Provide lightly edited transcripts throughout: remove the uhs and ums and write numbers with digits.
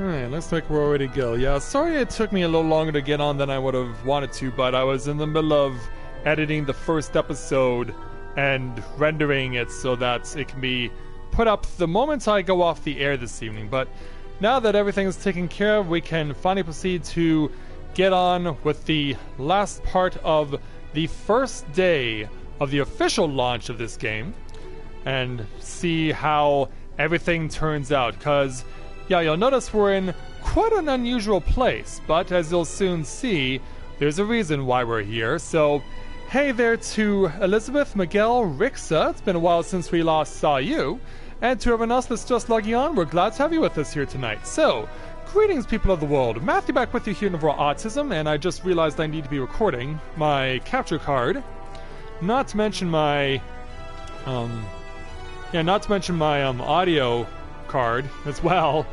Alright, looks like we're ready to go. Yeah, sorry it took me a little longer to get on than I would have wanted to, but I was in the middle of editing the first episode and rendering it so that it can be put up the moment I go off the air this evening. But now that everything is taken care of, we can finally proceed to get on with the last part of the first day of the official launch of this game and see how everything turns out. Because, yeah, you'll notice we're in quite an unusual place, but as you'll soon see, there's a reason why we're here. So, hey there to Elizabeth, Miguel, Rixa. It's been a while since we last saw you. And to everyone else that's just logging on, we're glad to have you with us here tonight. So, greetings, people of the world. Matthew back with you here in Novaura Autism, and I just realized I need to be recording my capture card. Not to mention my, audio card as well.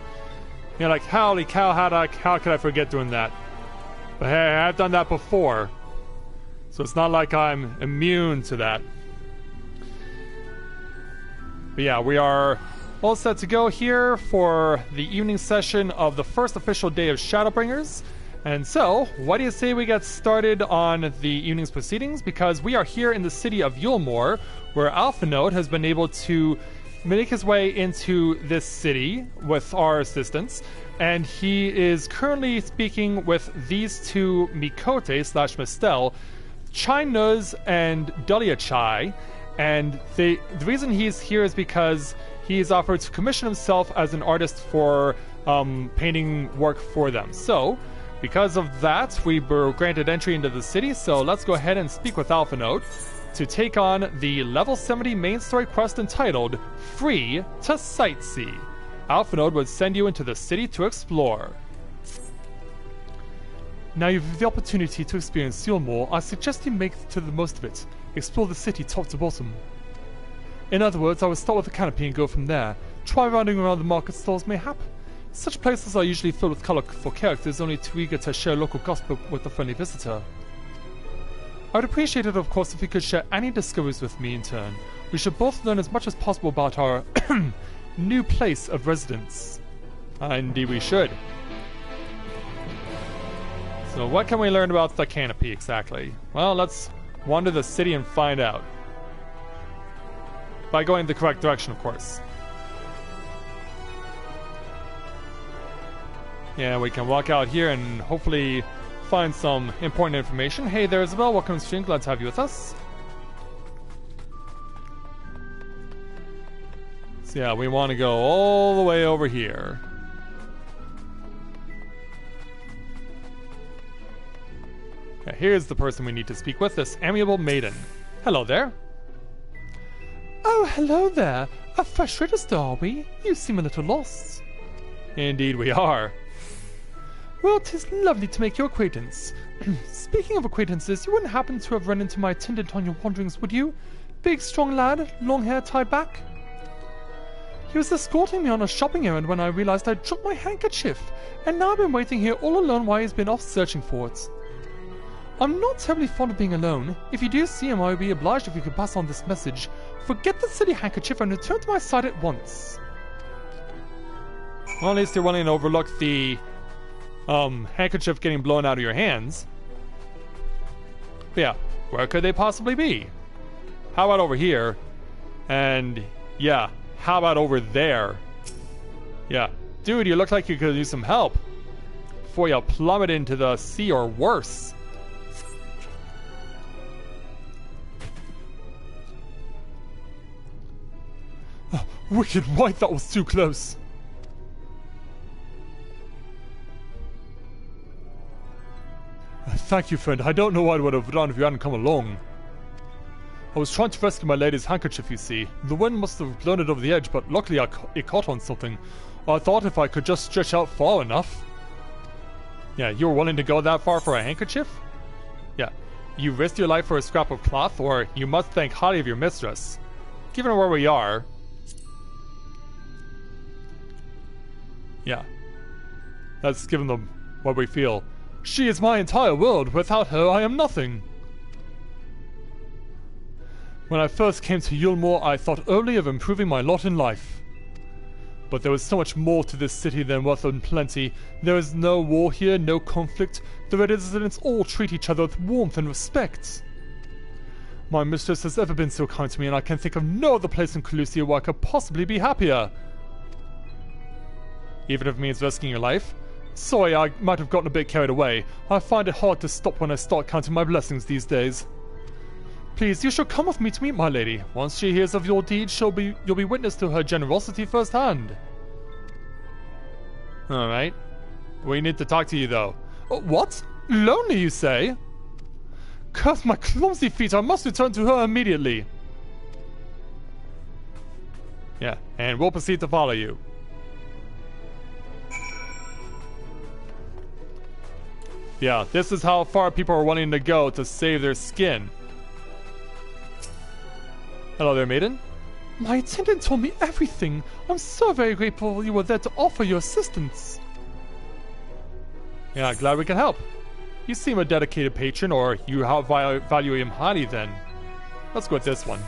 You know, like, holy cow, how could I forget doing that? But hey, I've done that before. So it's not like I'm immune to that. But yeah, we are all set to go here for the evening session of the first official day of Shadowbringers. And so, what do you say we get started on the evening's proceedings? Because we are here in the city of Yulmore, where Alphanode has been able to make his way into this city with our assistance. And he is currently speaking with these two Mikote/Mistel, Chai Nuz and Dahlia Chai. And the reason he's here is because he's offered to commission himself as an artist for painting work for them. So, because of that, we were granted entry into the city, so let's go ahead and speak with Alphanode to take on the level 70 main story quest entitled Free to Sightsee. Alphanode would send you into the city to explore. Now you have the opportunity to experience Yulmore. I suggest you make the most of it. Explore the city top to bottom. In other words, I would start with the canopy and go from there. Try rounding around the market stalls mayhap. Such places are usually filled with colorful characters only too eager to share local gossip with the friendly visitor. I would appreciate it, of course, if you could share any discoveries with me in turn. We should both learn as much as possible about our new place of residence. Indeed we should. So what can we learn about the canopy exactly? Well, let's wander the city and find out. By going the correct direction, of course. Yeah, we can walk out here and hopefully find some important information. Hey there, Isabel. Welcome to stream. Glad to have you with us. So yeah, we want to go all the way over here. Okay, here's the person we need to speak with, this amiable maiden. Hello there. Oh, hello there. A fresh register, are we? You seem a little lost. Indeed we are. Well, 'tis lovely to make your acquaintance. Speaking of acquaintances, you wouldn't happen to have run into my attendant on your wanderings, would you? Big, strong lad, long hair tied back. He was escorting me on a shopping errand when I realized I'd dropped my handkerchief, and now I've been waiting here all alone while he's been off searching for it. I'm not terribly fond of being alone. If you do see him, I would be obliged if you could pass on this message. Forget the silly handkerchief and return to my side at once. Well, at least you're willing to overlook the handkerchief getting blown out of your hands. But yeah, where could they possibly be? How about over here? And yeah, how about over there? Yeah, dude, you look like you could use some help before you plummet into the sea or worse. Oh, wicked right, that was too close. Thank you, friend. I don't know what I would have done if you hadn't come along. I was trying to rescue my lady's handkerchief, you see. The wind must have blown it over the edge, but luckily it caught on something. I thought if I could just stretch out far enough. Yeah, you were willing to go that far for a handkerchief? Yeah, you risked your life for a scrap of cloth, or you must think highly of your mistress. Given where we are... Yeah. That's given them what we feel. She is my entire world. Without her, I am nothing. When I first came to Yulmore, I thought only of improving my lot in life. But there is so much more to this city than wealth and plenty. There is no war here, no conflict. The residents all treat each other with warmth and respect. My mistress has ever been so kind to me, and I can think of no other place in Colusia where I could possibly be happier. Even if it means risking your life? Sorry, I might have gotten a bit carried away. I find it hard to stop when I start counting my blessings these days. Please, you shall come with me to meet my lady. Once she hears of your deeds, you'll be witness to her generosity firsthand. Alright. We need to talk to you, though. What? Lonely, you say? Curse my clumsy feet, I must return to her immediately. Yeah, and we'll proceed to follow you. Yeah, this is how far people are wanting to go to save their skin. Hello there, maiden. My attendant told me everything. I'm so very grateful you were there to offer your assistance. Yeah, glad we can help. You seem a dedicated patron, or you value him highly then. Let's go with this one.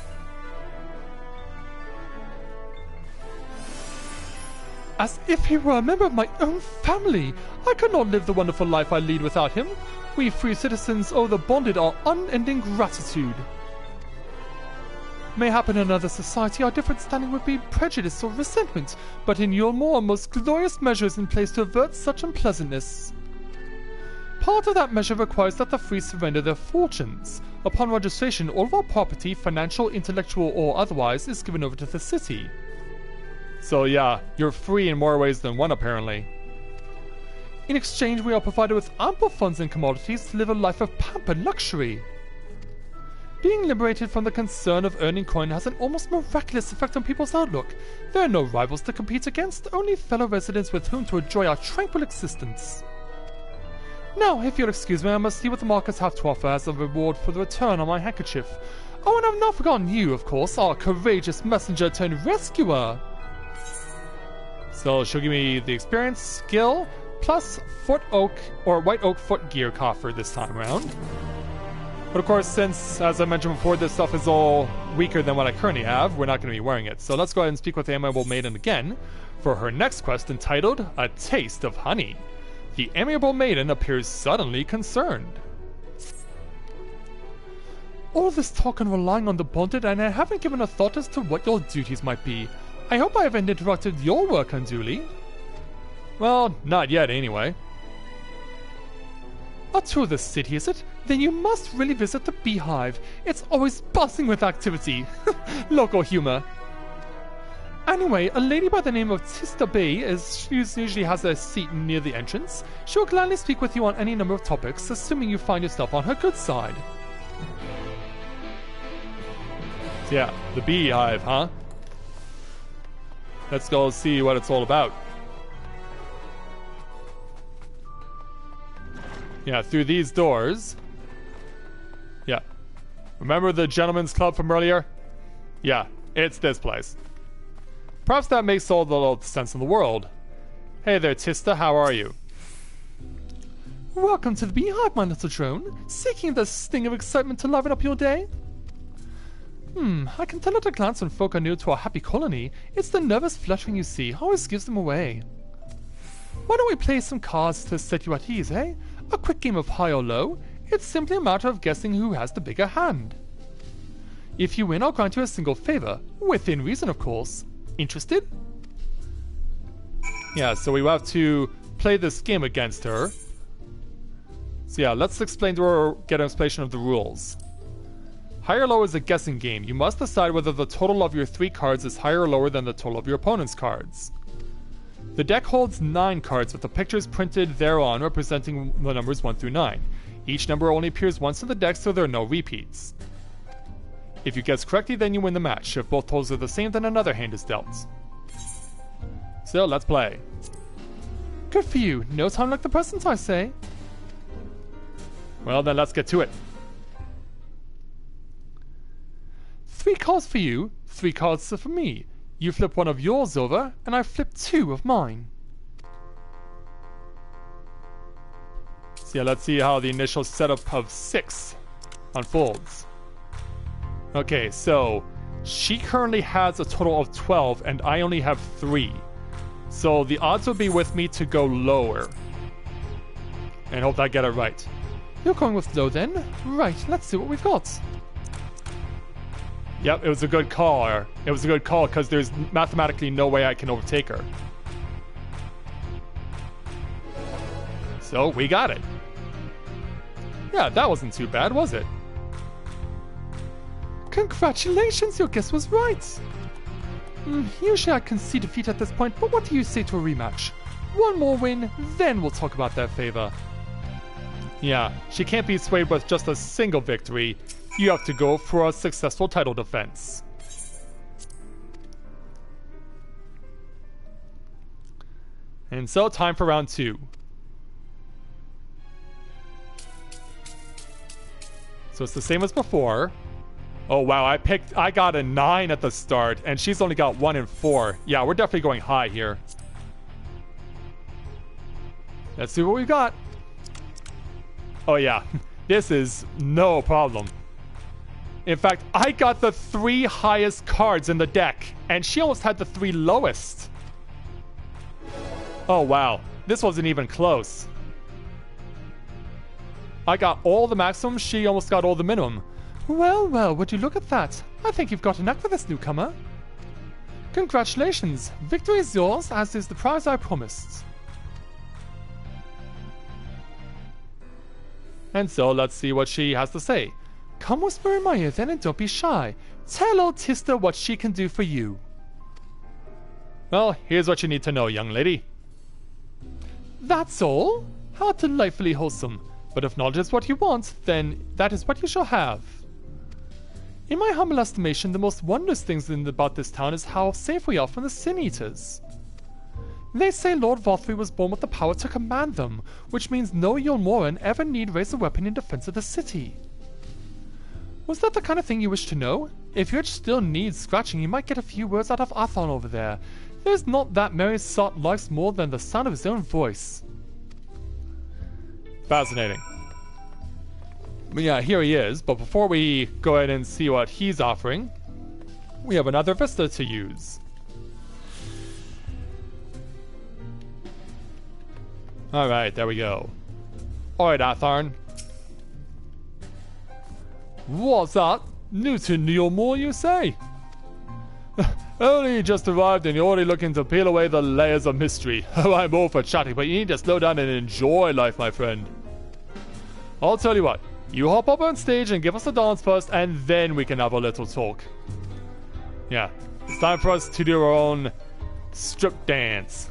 As if he were a member of my own family. I could not live the wonderful life I lead without him. We free citizens owe the bonded our unending gratitude. Mayhap in another society our different standing would be prejudice or resentment, but in your more most glorious measures in place to avert such unpleasantness. Part of that measure requires that the free surrender their fortunes. Upon registration, all of our property, financial, intellectual, or otherwise, is given over to the city. So yeah, you're free in more ways than one apparently. In exchange, we are provided with ample funds and commodities to live a life of pampered luxury. Being liberated from the concern of earning coin has an almost miraculous effect on people's outlook. There are no rivals to compete against, only fellow residents with whom to enjoy our tranquil existence. Now, if you'll excuse me, I must see what the markets have to offer as a reward for the return on my handkerchief. Oh, and I've not forgotten you, of course, our courageous messenger turned rescuer. So she'll give me the experience, skill, plus foot oak or white oak foot gear coffer this time around. But of course, since, as I mentioned before, this stuff is all weaker than what I currently have, we're not going to be wearing it. So let's go ahead and speak with the amiable maiden again for her next quest entitled A Taste of Honey. The amiable maiden appears suddenly concerned. All this talk and relying on the bonded, and I haven't given a thought as to what your duties might be. I hope I haven't interrupted your work unduly. Well, not yet anyway. A tour of the city, is it? Then you must really visit the Beehive. It's always buzzing with activity. Local humor. Anyway, a lady by the name of Tista Bay usually has a seat near the entrance. She'll gladly speak with you on any number of topics, assuming you find yourself on her good side. So yeah, the Beehive, huh? Let's go see what it's all about. Yeah, through these doors. Yeah. Remember the gentleman's club from earlier? Yeah, it's this place. Perhaps that makes all the sense in the world. Hey there, Tista, how are you? Welcome to the Beehive, my little drone. Seeking the sting of excitement to liven up your day? I can tell at a glance when folk are new to our happy colony. It's the nervous fluttering you see, always gives them away. Why don't we play some cards to set you at ease, eh? A quick game of high or low. It's simply a matter of guessing who has the bigger hand. If you win, I'll grant you a single favor. Within reason, of course. Interested? Yeah, so we will have to play this game against her. So yeah, let's explain to her, get an explanation of the rules. High or low is a guessing game. You must decide whether the total of your 3 cards is higher or lower than the total of your opponent's cards. The deck holds 9 cards with the pictures printed thereon representing the numbers 1 through 9. Each number only appears once in the deck, so there are no repeats. If you guess correctly, then you win the match. If both totals are the same, then another hand is dealt. So, let's play. Good for you. No time like the present, I say. Well, then let's get to it. 3 cards for you, 3 cards for me. You flip one of yours over, and I flip 2 of mine. So yeah, let's see how the initial setup of 6 unfolds. Okay, so she currently has a total of 12, and I only have 3. So the odds would be with me to go lower. And hope I get it right. You're going with low then? Right, let's see what we've got. Yep, it was a good call. It was a good call because there's mathematically no way I can overtake her. So we got it. Yeah, that wasn't too bad, was it? Congratulations, your guess was right. Usually I concede defeat at this point, but what do you say to a rematch? One more win, then we'll talk about their favor. Yeah, she can't be swayed with just a single victory. You have to go for a successful title defense. And so, time for round 2. So it's the same as before. Oh wow, I got a 9 at the start, and she's only got 1 and 4. Yeah, we're definitely going high here. Let's see what we got. Oh yeah, this is no problem. In fact, I got the 3 highest cards in the deck, and she almost had the 3 lowest. Oh wow, this wasn't even close. I got all the maximum, she almost got all the minimum. Well, well, would you look at that? I think you've got a knack for this, newcomer. Congratulations, victory is yours, as is the prize I promised. And so, let's see what she has to say. Come whisper in my ear then and don't be shy. Tell old Tista what she can do for you. Well, here's what you need to know, young lady. That's all? How delightfully wholesome. But if knowledge is what you want, then that is what you shall have. In my humble estimation, the most wondrous things about this town is how safe we are from the Sin Eaters. They say Lord Vothry was born with the power to command them, which means no Yulmoran ever need raise a weapon in defense of the city. Was that the kind of thing you wish to know? If your itch still needs scratching, you might get a few words out of Athon over there. There's not that merry sot likes more than the sound of his own voice. Fascinating. But yeah, here he is, but before we go ahead and see what he's offering, we have another vista to use. Alright, there we go. Alright, Athon. What's that? New to Neilmore, you say? Only just arrived and you're already looking to peel away the layers of mystery. Oh, I'm all for chatting, but you need to slow down and enjoy life, my friend. I'll tell you what. You hop up on stage and give us a dance first, and then we can have a little talk. Yeah, it's time for us to do our own strip dance.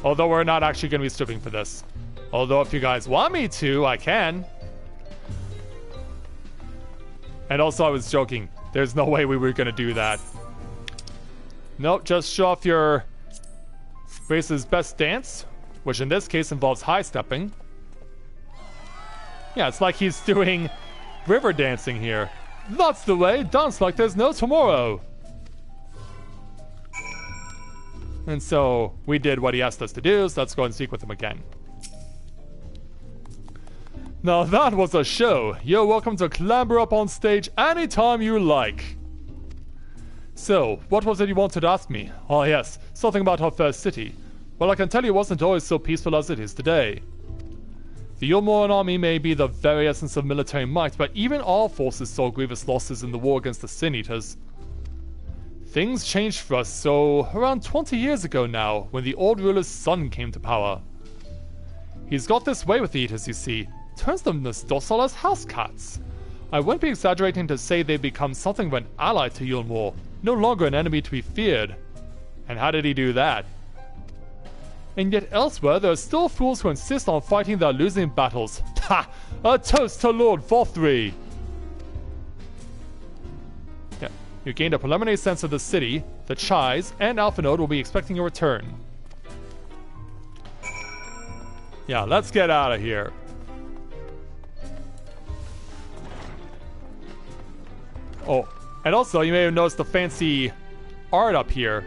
Although we're not actually going to be stripping for this. Although if you guys want me to, I can. And also I was joking. There's no way we were going to do that. Nope, just show off your race's best dance, which in this case involves high stepping. Yeah, it's like he's doing river dancing here. That's the way, dance like there's no tomorrow. And so we did what he asked us to do, so let's go and speak with him again. Now that was a show. You're welcome to clamber up on stage anytime you like. So, what was it you wanted to ask me? Oh yes, something about our fair city. Well, I can tell you it wasn't always so peaceful as it is today. The Yulmoran army may be the very essence of military might, but even our forces saw grievous losses in the war against the Sin Eaters. Things changed for us, so around 20 years ago now, when the old ruler's son came to power. He's got this way with the Eaters, you see. Turns them as docile as house cats. I wouldn't be exaggerating to say they've become something of an ally to Yulmore, no longer an enemy to be feared. And how did he do that? And yet elsewhere, there are still fools who insist on fighting their losing battles. Ha! A toast to Lord Vothry! Yeah, you gained a preliminary sense of the city. The Chais and Alphanode will be expecting your return. Yeah, let's get out of here. Oh, and also you may have noticed the fancy art up here.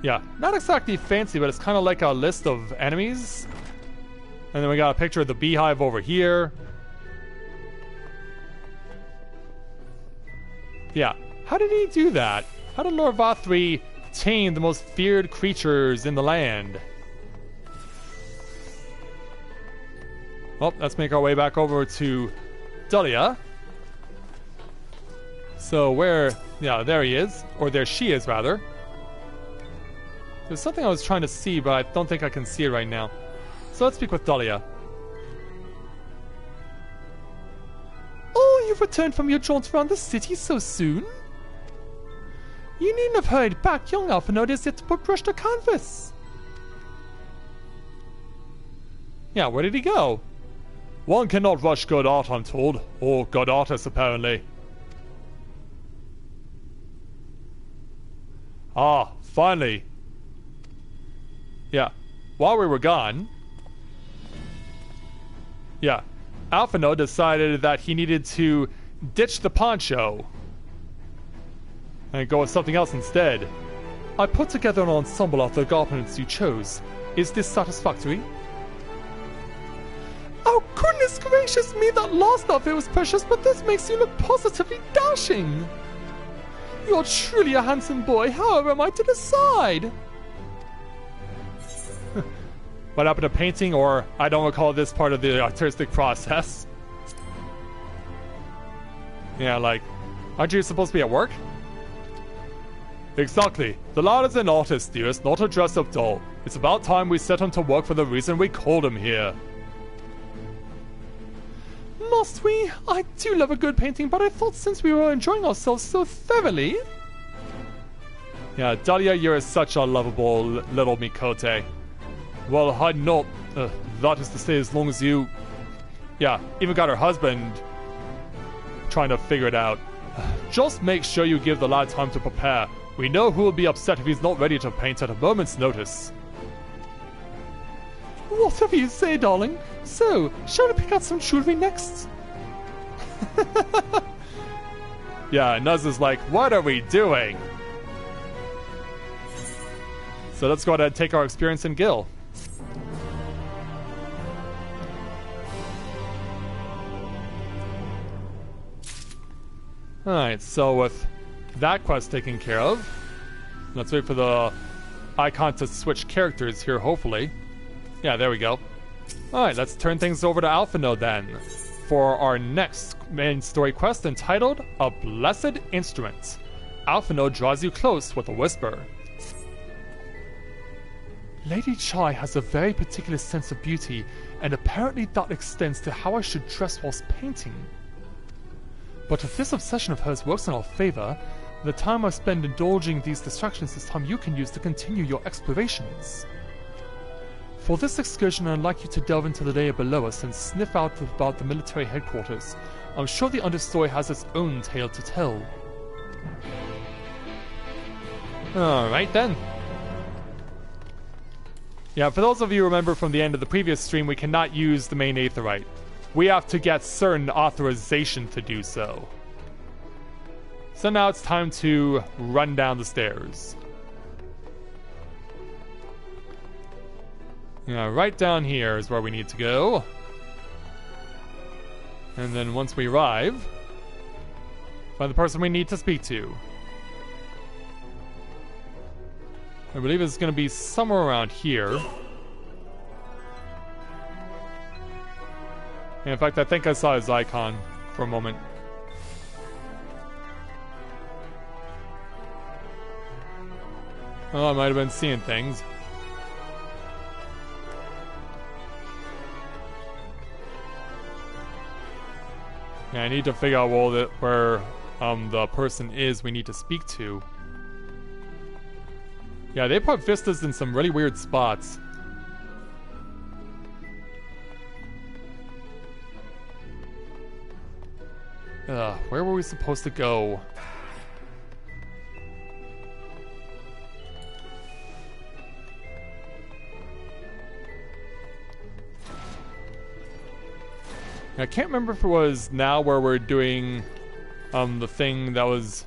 Yeah, not exactly fancy, but it's kind of like a list of enemies. And then we got a picture of the Beehive over here. Yeah, how did he do that? How did Lord Vothry tame the most feared creatures in the land. Well, let's make our way back over to Dahlia. So where... yeah, there he is. Or there she is, rather. There's something I was trying to see, but I don't think I can see it right now. So let's speak with Dahlia. Oh, you've returned from your jaunt around the city so soon? You needn't have hurried back. Young Alphanode is yet to put brush to canvas. Yeah, where did he go? One cannot rush good art, I'm told. Or good artists, apparently. Ah, finally. Yeah, while we were gone... yeah, Alphino decided that he needed to ditch the poncho and go with something else instead. I put together an ensemble of the garments you chose. Is this satisfactory? Oh, goodness gracious me, that last outfit was precious, but this makes you look positively dashing. You're truly a handsome boy, however am I to decide? What happened to painting, or I don't recall this part of the artistic process. Yeah, like, aren't you supposed to be at work? Exactly. The lad is an artist, dearest, not a dress-up doll. It's about time we set him to work for the reason we called him here. Must we? I do love a good painting, but I thought since we were enjoying ourselves so thoroughly... Yeah, Dahlia, you're such a lovable little Mikote. Well, I not... that is to say, as long as you... yeah, even got her husband trying to figure it out. Just make sure you give the lad time to prepare. We know who will be upset if he's not ready to paint at a moment's notice. Whatever you say, darling. So, shall we pick out some jewelry next? Yeah, Nuz is like, what are we doing? So let's go ahead and take our experience in Gil. Alright, so with that quest taken care of, let's wait for the icon to switch characters here, hopefully. Yeah, there we go. Alright, let's turn things over to Alphino then, for our next main story quest entitled A Blessed Instrument. Alphino draws you close with a whisper. Lady Chai has a very particular sense of beauty, and apparently that extends to how I should dress whilst painting. But if this obsession of hers works in our favor, the time I spend indulging these distractions is time you can use to continue your explorations. For this excursion, I'd like you to delve into the layer below us and sniff out about the military headquarters. I'm sure the Understory has its own tale to tell. Alright then. Yeah, for those of you who remember from the end of the previous stream, we cannot use the main Aetherite. We have to get certain authorization to do so. So now it's time to run down the stairs. Yeah, right down here is where we need to go. And then once we arrive, find the person we need to speak to. I believe it's going to be somewhere around here. And in fact, I think I saw his icon for a moment. Oh, I might have been seeing things. Yeah, I need to figure out where the person is we need to speak to. Yeah, they put vistas in some really weird spots. Where were we supposed to go? I can't remember if it was now where we're doing the thing that was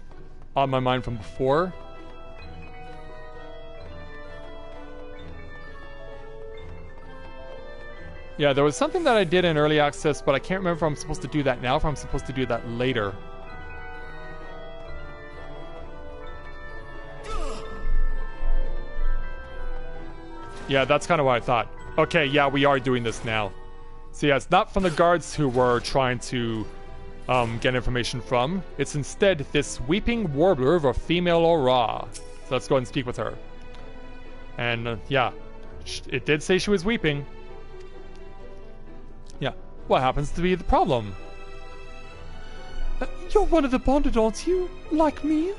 on my mind from before. Yeah, there was something that I did in early access, but I can't remember if I'm supposed to do that now, or if I'm supposed to do that later. Yeah, that's kind of what I thought. Okay, yeah, we are doing this now. So yeah, it's not from the guards who we're trying to get information from. It's instead this weeping warbler of a female aura. So let's go ahead and speak with her. And yeah, it did say she was weeping. Yeah, what happens to be the problem? You're one of the bonded, aren't you? Like me?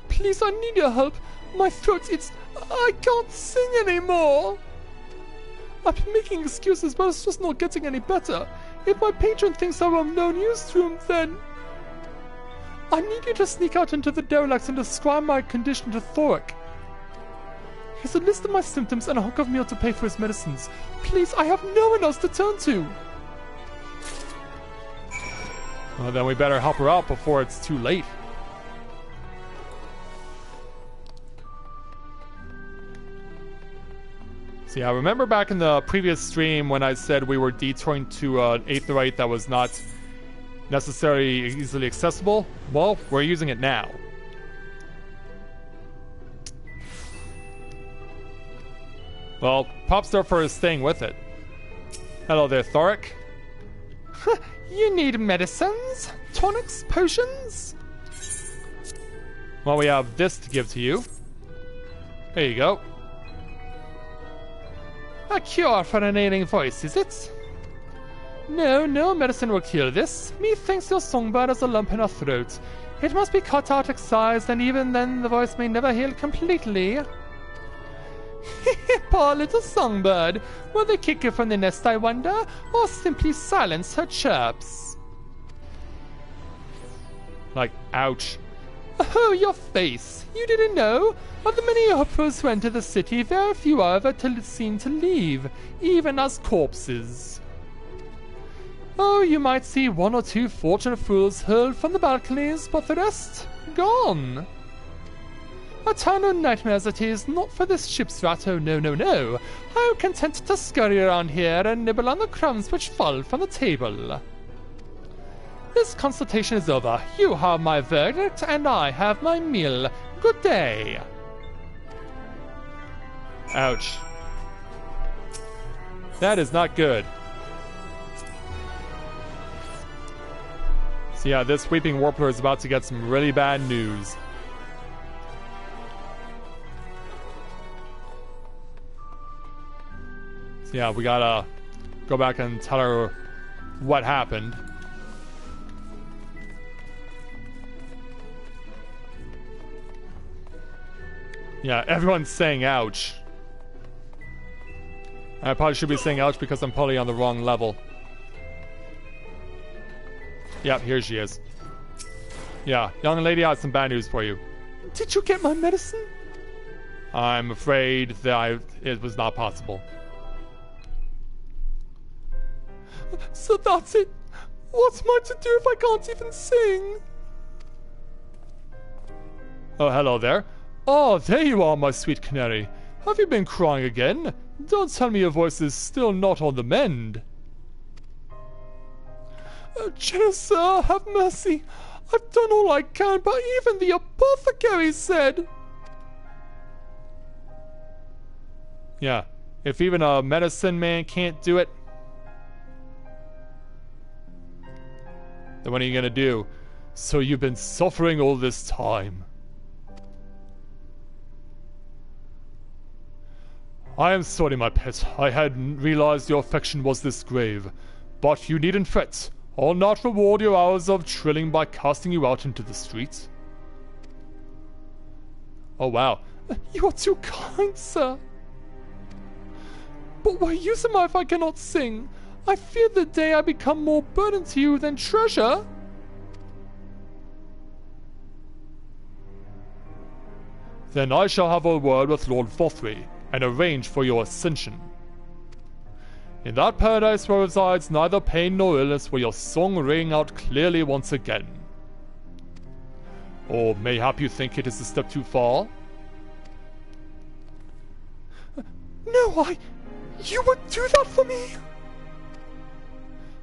Please, I need your help. My throat, I can't sing anymore. I've been making excuses, but it's just not getting any better. If my patron thinks I'm of no use to him, then... I need you to sneak out into the derelicts and describe my condition to Thorn. Here's a list of my symptoms and a hunk of meal to pay for his medicines. Please, I have no one else to turn to. Well, then we better help her out before it's too late. So yeah, remember back in the previous stream when I said we were detouring to an aetheryte that was not necessarily easily accessible? Well, we're using it now. Well, Popstar for staying with it. Hello there, Thoric. You need medicines? Tonics? Potions? Well, we have this to give to you. There you go. A cure for an ailing voice, is it? No, no medicine will cure this. Methinks your songbird has a lump in her throat. It must be cut out, excised, and even then the voice may never heal completely. Poor little songbird. Will they kick her from the nest, I wonder, or simply silence her chirps? Like, ouch. Oh, your face. You didn't know? Of the many operas who enter the city, very few are ever seen to leave, even as corpses. Oh, you might see one or two fortunate fools hurled from the balconies, but the rest, gone. A town of nightmares it is, not for this ship's rat, oh no, no, no. I'm content to scurry around here and nibble on the crumbs which fall from the table. This consultation is over. You have my verdict, and I have my meal. Good day. Ouch. That is not good. So yeah, this Weeping Warbler is about to get some really bad news. So yeah, we gotta go back and tell her what happened. Yeah, everyone's saying ouch. I probably should be saying ouch because I'm probably on the wrong level. Yep, here she is. Yeah, young lady, I have some bad news for you. Did you get my medicine? I'm afraid that it was not possible. So that's it. What's am I to do if I can't even sing? Oh, hello there. Oh, there you are, my sweet canary. Have you been crying again? Don't tell me your voice is still not on the mend. Generous sir, have mercy. I've done all I can, but even the apothecary said... Yeah, if even a medicine man can't do it, then what are you gonna do? So you've been suffering all this time. I am sorry, my pet. I hadn't realized your affection was this grave. But you needn't fret. I'll not reward your hours of trilling by casting you out into the streets. Oh, wow. You are too kind, sir. But what use am I if I cannot sing? I fear the day I become more burden to you than treasure. Then I shall have a word with Lord Vothry and arrange for your ascension. In that paradise where resides neither pain nor illness will your song ring out clearly once again. Or mayhap you think it is a step too far? No, you would do that for me?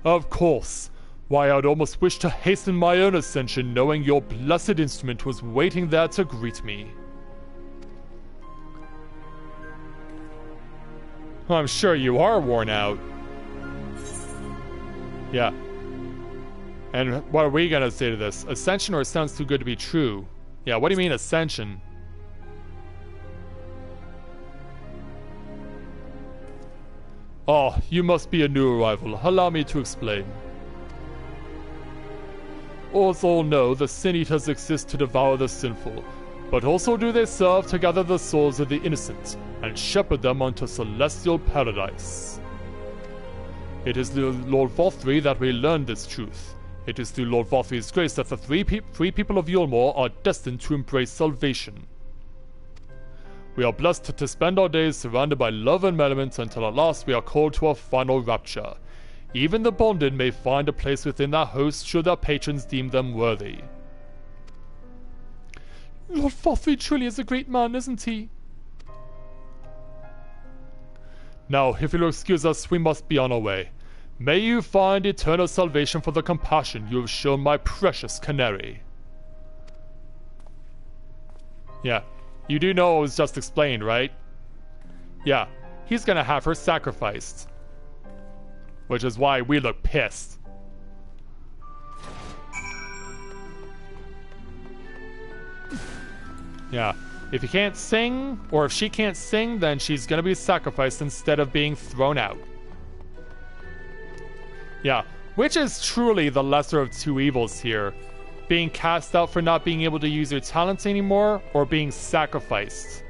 Of course. Why, I'd almost wish to hasten my own ascension knowing your blessed instrument was waiting there to greet me. I'm sure you are worn out. Yeah. And what are we gonna say to this? Ascension or sounds too good to be true? Yeah, what do you mean ascension? Oh, you must be a new arrival. Allow me to explain. As all know, the Sin Eaters exist to devour the sinful, but also do they serve to gather the souls of the innocent and shepherd them onto celestial paradise. It is through Lord Vothri that we learn this truth. It is through Lord Vothri's grace that the free people of Yulmore are destined to embrace salvation. We are blessed to spend our days surrounded by love and merriment until at last we are called to our final rapture. Even the bonded may find a place within their host should their patrons deem them worthy. Lord Vothri truly is a great man, isn't he? Now, if you'll excuse us, we must be on our way. May you find eternal salvation for the compassion you have shown my precious canary. Yeah, you do know what was just explained, right? Yeah, he's gonna have her sacrificed. Which is why we look pissed. Yeah, if you can't sing, or if she can't sing, then she's gonna be sacrificed instead of being thrown out. Yeah, which is truly the lesser of two evils here. Being cast out for not being able to use your talents anymore, or being sacrificed.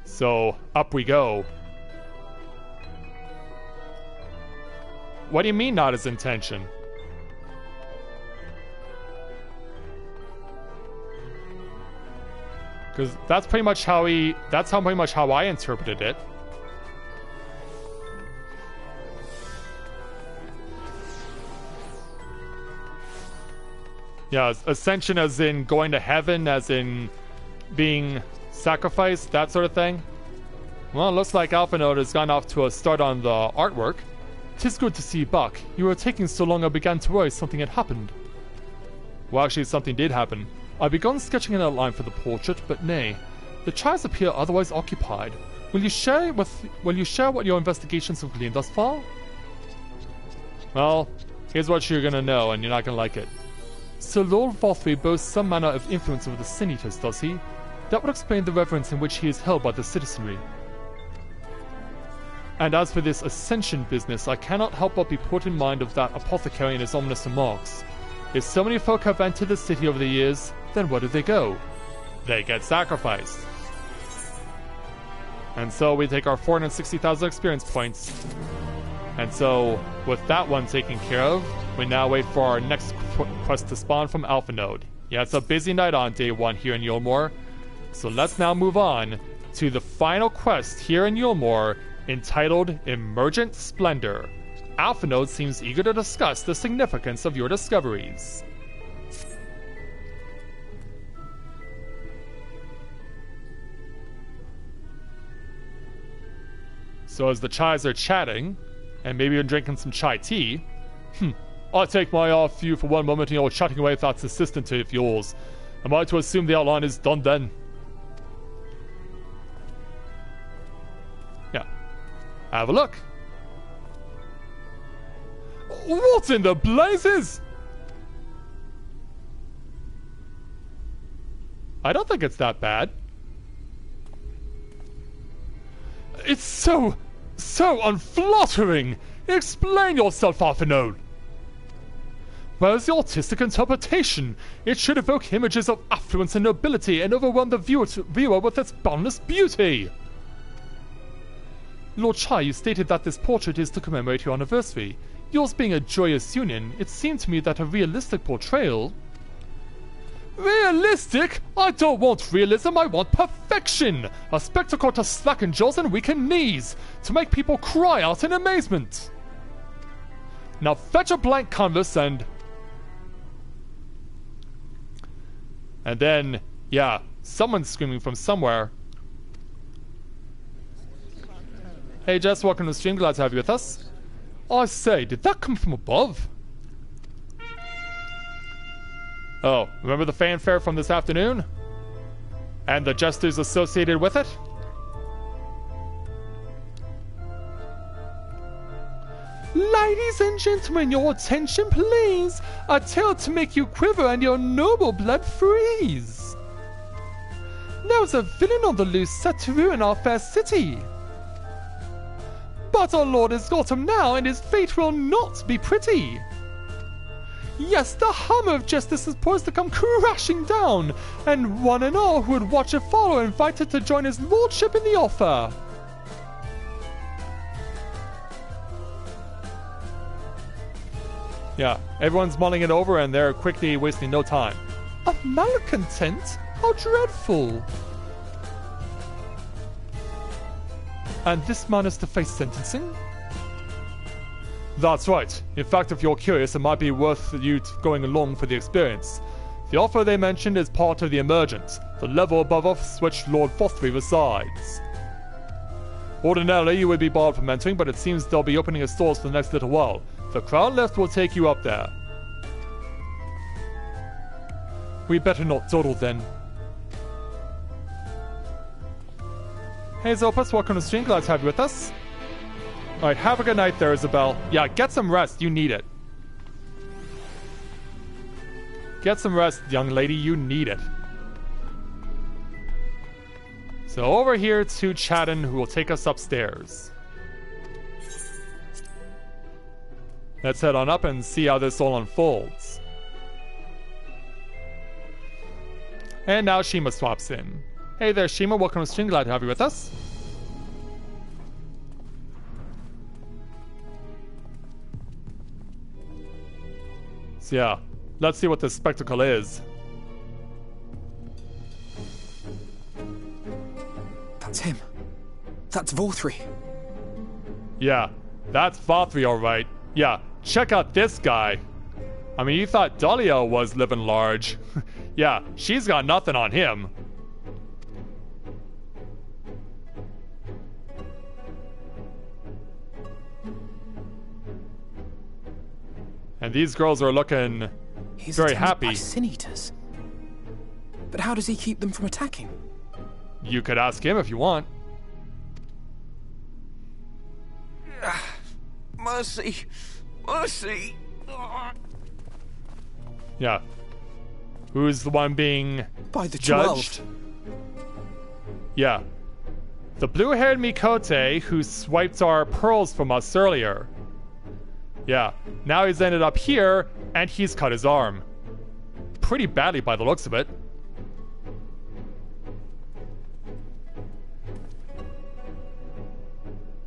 So, up we go. What do you mean not his intention? Because that's pretty much how pretty much how I interpreted it. Yeah, ascension as in going to heaven, as in being sacrificed, that sort of thing. Well, it looks like Alphanode has gone off to a start on the artwork. 'Tis good to see you back. You were taking so long I began to worry something had happened. Well, actually, something did happen. I begun sketching an outline for the portrait, but nay, the chairs appear otherwise occupied. Will you share what your investigations have gleaned thus far? Well, here's what you're gonna know, and you're not gonna like it. So Lord Vothri boasts some manner of influence over the Sin Eaters, does he? That would explain the reverence in which he is held by the citizenry. And as for this ascension business, I cannot help but be put in mind of that apothecary and his ominous remarks. If so many folk have entered the city over the years, then where do they go? They get sacrificed. And so we take our 460,000 experience points. And so, with that one taken care of, we now wait for our next quest to spawn from Alphanode. Yeah, it's a busy night on day 1 here in Yulmore. So let's now move on to the final quest here in Yulmore, entitled Emergent Splendor. Alphanode seems eager to discuss the significance of your discoveries. So as the chais are chatting, and maybe even drinking some chai tea, I take my eye off you for one moment and you're chatting away with that assistant of yours. Am I to assume the outline is done then? Yeah. Have a look. What in the blazes? I don't think it's that bad. It's so unflattering. Explain yourself, Alphanode. Where's the artistic interpretation? It should evoke images of affluence and nobility and overwhelm the viewer with its boundless beauty. Lord Chai, you stated that this portrait is to commemorate your anniversary. Yours being a joyous union, it seemed to me that a realistic portrayal... Realistic? I don't want realism, I want perfection! A spectacle to slacken jaws and weaken knees, to make people cry out in amazement! Now fetch a blank canvas and then, yeah, someone's screaming from somewhere. Hey Jess, welcome to the stream, glad to have you with us. I say, did that come from above? Oh, remember the fanfare from this afternoon? And the gestures associated with it? Ladies and gentlemen, your attention please. A tale to make you quiver and your noble blood freeze. There's a villain on the loose set to ruin our fair city. But our lord has got him now, and his fate will not be pretty. Yes, the hammer of justice is poised to come crashing down, and one and all who would watch it follow are invited to join his lordship in the offer. Yeah, everyone's mulling it over and they're quickly wasting no time. A malcontent? How dreadful. And this man is to face sentencing? That's right. In fact, if you're curious, it might be worth you going along for the experience. The offer they mentioned is part of the Emergent, the level above us which Lord Fothry resides. Ordinarily, you would be barred from entering, but it seems they'll be opening his doors for the next little while. The crown lift will take you up there. We better not dawdle then. Hey Zopus, welcome to the stream. Glad to have you with us. Alright, have a good night there, Isabel. Yeah, get some rest. You need it. Get some rest, young lady. You need it. So over here to Chadden, who will take us upstairs. Let's head on up and see how this all unfolds. And now Shima swaps in. Hey there, Shima. Welcome to the stream. Glad to have you with us. So yeah, let's see what this spectacle is. That's him. That's Vorthry. Yeah, that's Fothry, alright. Yeah, check out this guy. I mean, you thought Dahlia was living large. Yeah, she's got nothing on him. And these girls are looking very happy. By sin eaters. But how does he keep them from attacking? You could ask him if you want. Mercy. Mercy. Yeah. Who's the one being By the judged? 12. Yeah. The blue-haired Mikote who swiped our pearls from us earlier. Yeah. Now he's ended up here, and he's cut his arm. Pretty badly by the looks of it.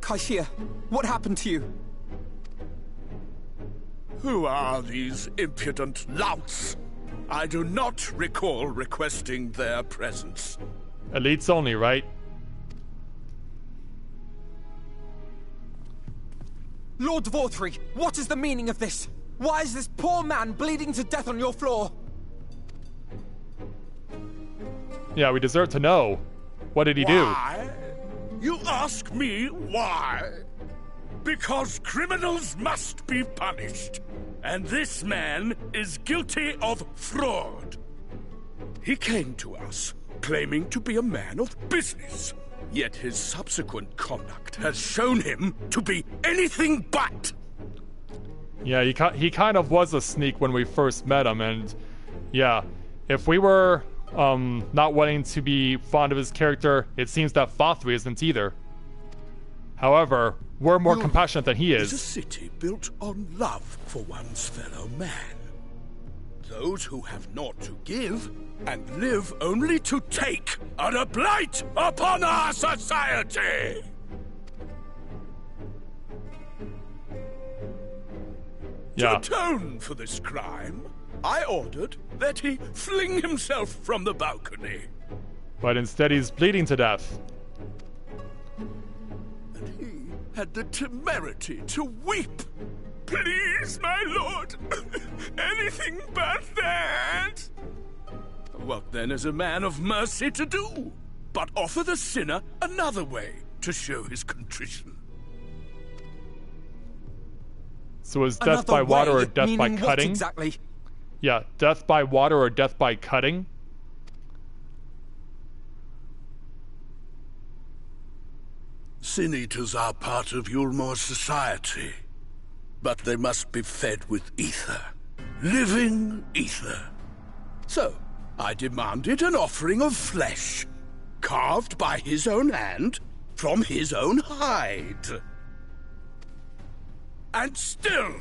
Kaishia, what happened to you? Who are these impudent louts? I do not recall requesting their presence. Elites only, right? Lord Vorthry, what is the meaning of this? Why is this poor man bleeding to death on your floor? Yeah, we deserve to know. What did he Why? You ask me why? Because criminals must be punished. And this man is guilty of fraud. He came to us claiming to be a man of business. Yet his subsequent conduct has shown him to be anything but. Yeah, he kind of was a sneak when we first met him, and yeah, if we were not wanting to be fond of his character, it seems that Fothry isn't either. However, we're more compassionate than he is. It's a city built on love for one's fellow man. Those who have naught to give and live only to take are a blight upon our society. Yeah. To atone for this crime, I ordered that he fling himself from the balcony. But instead he's bleeding to death. And he had the temerity to weep. Please, my lord, anything but that. What then is a man of mercy to do? But offer the sinner another way to show his contrition. So is death by water or death by cutting? What exactly? Yeah, death by water or death by cutting. Sin Eaters are part of Yulmore's society, but they must be fed with ether. Living ether. So, I demanded an offering of flesh, carved by his own hand, from his own hide. And still,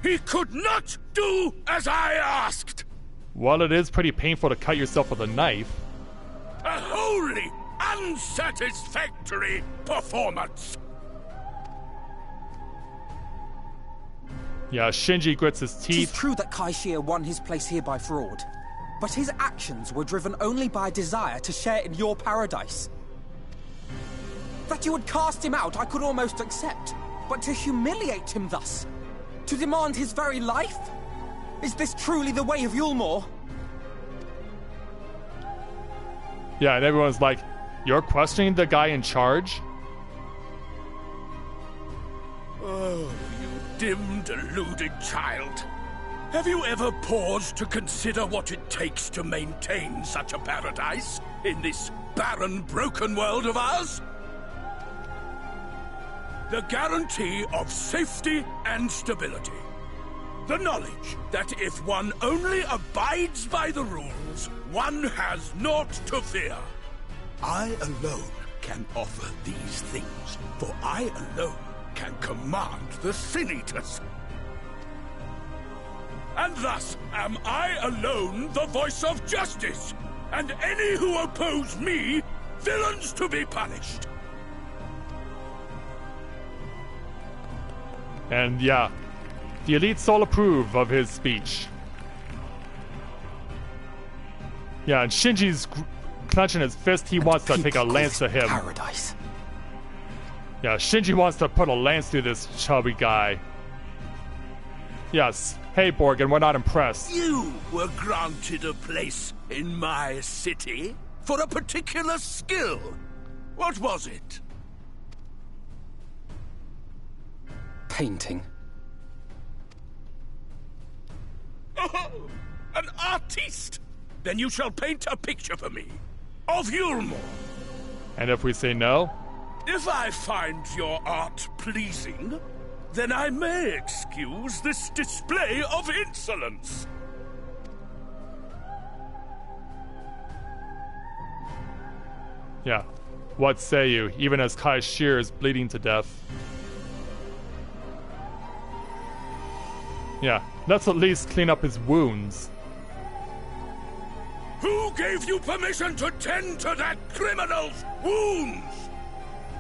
he could not do as I asked. Well, it is pretty painful to cut yourself with a knife. A wholly unsatisfactory performance. Yeah, Shinji grits his It is teeth. true that Kaishia won his place here by fraud, but his actions were driven only by a desire to share in your paradise. That you would cast him out, I could almost accept, but to humiliate him thus, to demand his very life? Is this truly the way of Yulmore? Yeah, and everyone's like, you're questioning the guy in charge? Oh, you dim, deluded child. Have you ever paused to consider what it takes to maintain such a paradise in this barren, broken world of ours? The guarantee of safety and stability. The knowledge that if one only abides by the rules, one has naught to fear. I alone can offer these things, for I alone can command the Sin Eaters. And thus am I alone the voice of justice, and any who oppose me, villains to be punished. And yeah, the elites all approve of his speech. Yeah, and Shinji's clenching his fist. He wants to take a lance to him. Paradise. Yeah, Shinji wants to put a lance through this chubby guy. Yes. Hey, Borgin, we're not impressed. You were granted a place in my city for a particular skill. What was it? Painting. Oh, an artiste! Then you shall paint a picture for me of Yulmore. And if we say no? If I find your art pleasing, then I may excuse this display of insolence. Yeah. What say you, even as Kai Shear is bleeding to death? Yeah, let's at least clean up his wounds. Who gave you permission to tend to that criminal's wounds?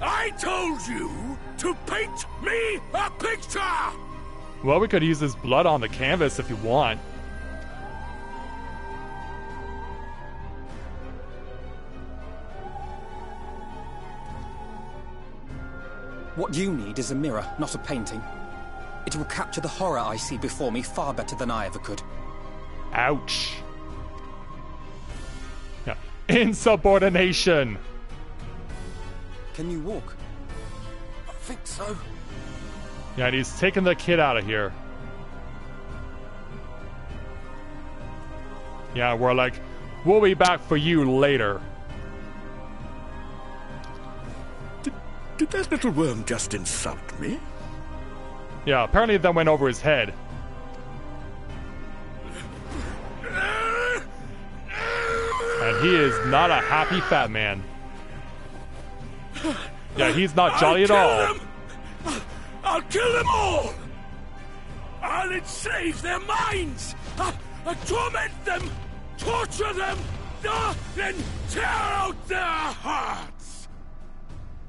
I told you to paint me a picture! Well, we could use his blood on the canvas if you want. What you need is a mirror, not a painting. It will capture the horror I see before me far better than I ever could. Ouch. Yeah. Insubordination! Can you walk? I think so. Yeah, and he's taking the kid out of here. Yeah, we're like, we'll be back for you later. Did that little worm just insult me? Yeah, apparently that went over his head. And he is not a happy fat man. Yeah, he's not jolly at all. I'll kill them all! I'll enslave their minds! I'll torment them! Torture them! Then tear out their hearts!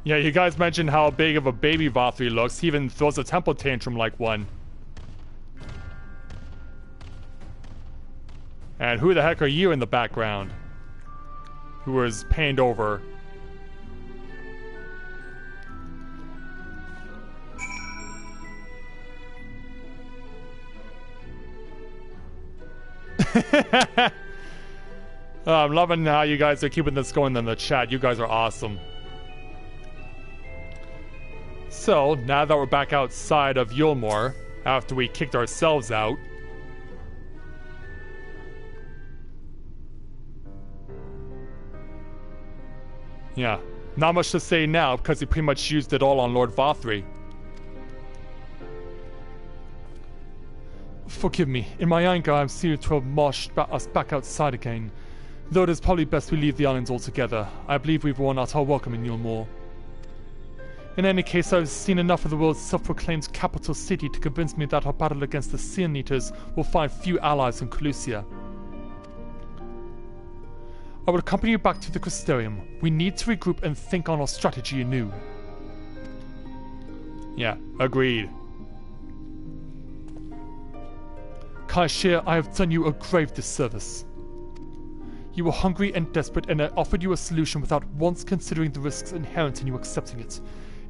Yeah, you guys mentioned how big of a baby Vothri looks. He even throws a temple tantrum like one. And who the heck are you in the background? Who is panned over? I'm loving how you guys are keeping this going in the chat. You guys are awesome. So, now that we're back outside of Yulmore, after we kicked ourselves out, Yeah, not much to say now because he pretty much used it all on Lord Vothri. Forgive me. In my anger, I'm seeming to have marched us back outside again. Though it is probably best we leave the islands altogether. I believe we've worn out our welcome in Yulmore. In any case, I've seen enough of the world's self-proclaimed capital city to convince me that our battle against the Sin Eaters will find few allies in Calusia. I will accompany you back to the Crystarium. We need to regroup and think on our strategy anew. Yeah, agreed. Kaishir, I have done you a grave disservice. You were hungry and desperate, and I offered you a solution without once considering the risks inherent in you accepting it.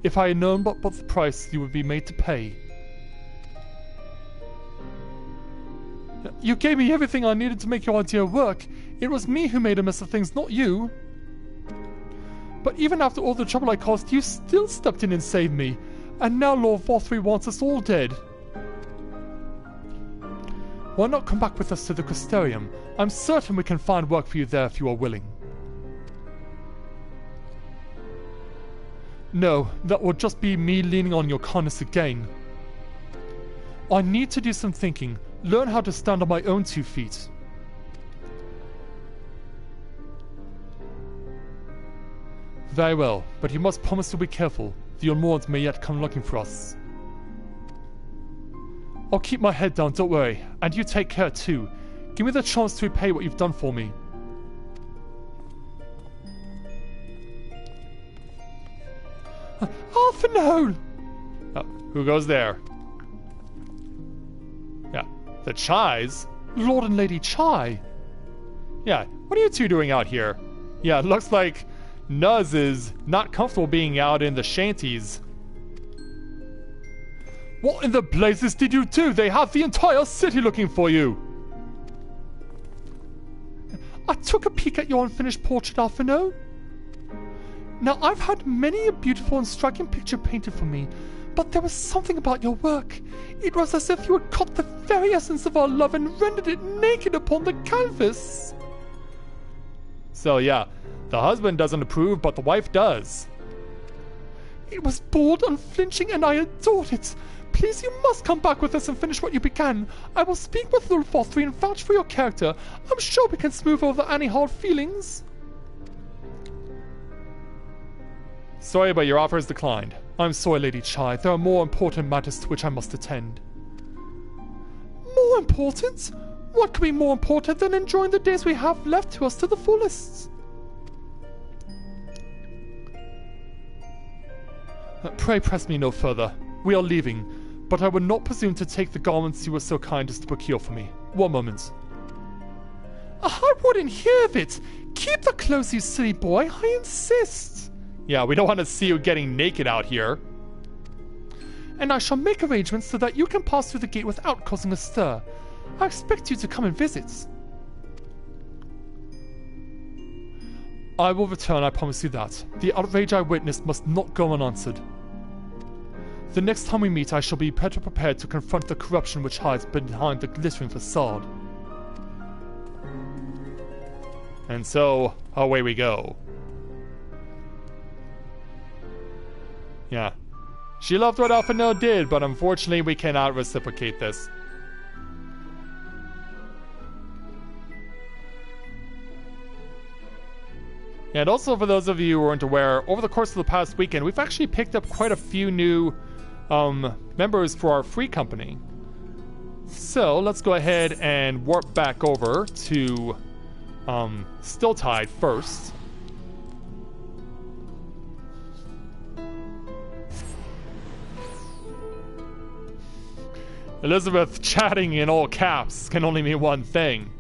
If I had known what the price you would be made to pay. You gave me everything I needed to make your idea work. It was me who made a mess of things, not you. But even after all the trouble I caused, you still stepped in and saved me. And now Lord Vothri wants us all dead. Why not come back with us to the Crystarium? I'm certain we can find work for you there if you are willing. No, that would just be me leaning on your kindness again. I need to do some thinking, learn how to stand on my own 2 feet. Very well, but you must promise to be careful. The Yulmorans may yet come looking for us. I'll keep my head down, don't worry. And you take care too. Give me the chance to repay what you've done for me. Arthur! Oh, who goes there? Yeah, the Chais? Lord and Lady Chai. Yeah, what are you two doing out here? Yeah, it looks like Nuz is not comfortable being out in the shanties. What in the blazes did you do? They have the entire city looking for you! I took a peek at your unfinished portrait, Alphino. Now, I've had many a beautiful and striking picture painted for me, but there was something about your work. It was as if you had caught the very essence of our love and rendered it naked upon the canvas. So yeah, the husband doesn't approve, but the wife does. It was bold, unflinching, and I adored it. Please, you must come back with us and finish what you began. I will speak with Lord Vothri and vouch for your character. I'm sure we can smooth over any hard feelings. Sorry, but your offer is declined. I'm sorry, Lady Chai. There are more important matters to which I must attend. More important? What could be more important than enjoying the days we have left to us to the fullest? Pray press me no further. We are leaving, but I would not presume to take the garments you were so kind as to procure for me. One moment. I wouldn't hear of it. Keep the clothes, you silly boy. I insist. Yeah, we don't want to see you getting naked out here. And I shall make arrangements so that you can pass through the gate without causing a stir. I expect you to come and visit. I will return, I promise you that. The outrage I witnessed must not go unanswered. The next time we meet, I shall be better prepared to confront the corruption which hides behind the glittering facade. And so, away we go. Yeah. She loved what Alphino did, but unfortunately we cannot reciprocate this. And also, for those of you who aren't aware, over the course of the past weekend, we've actually picked up quite a few new members for our free company. So, let's go ahead and warp back over to Stilltide first. Elizabeth chatting in all caps can only mean one thing.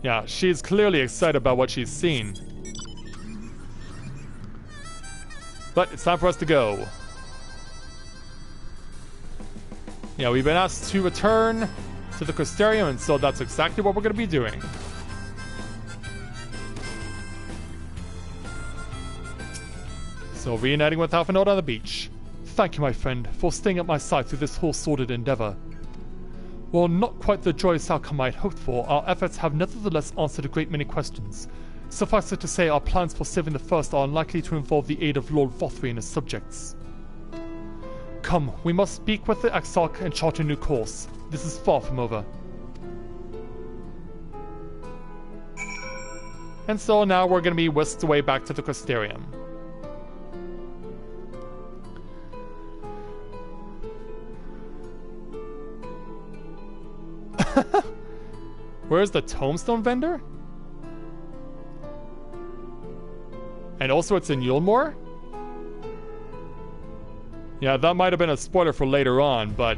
Yeah, she's clearly excited about what she's seen. But it's time for us to go. Yeah, we've been asked to return to the Crystarium, and so that's exactly what we're going to be doing. So, reuniting with Alphinote on the beach. Thank you, my friend, for staying at my side through this whole sordid endeavor. While not quite the joyous outcome I had hoped for, our efforts have nevertheless answered a great many questions. Suffice it to say, our plans for saving the First are unlikely to involve the aid of Lord Vothri and his subjects. Come, we must speak with the Exarch and chart a new course. This is far from over. And so now we're going to be whisked away back to the Crystarium. Where's the tombstone vendor? And also it's in Yulmore? Yeah, that might have been a spoiler for later on, but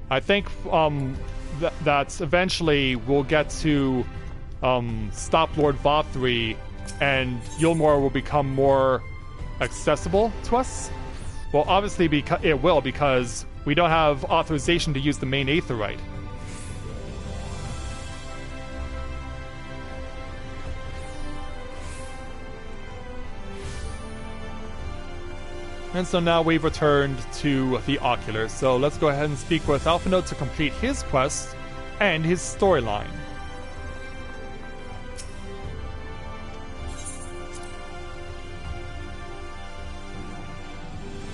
I think that eventually we'll get to stop Lord Vothri and Yulmore will become more accessible to us. Well, obviously it will, because we don't have authorization to use the main Aetherite. And so now we've returned to the Ocular. So let's go ahead and speak with Alphinaud to complete his quest and his storyline.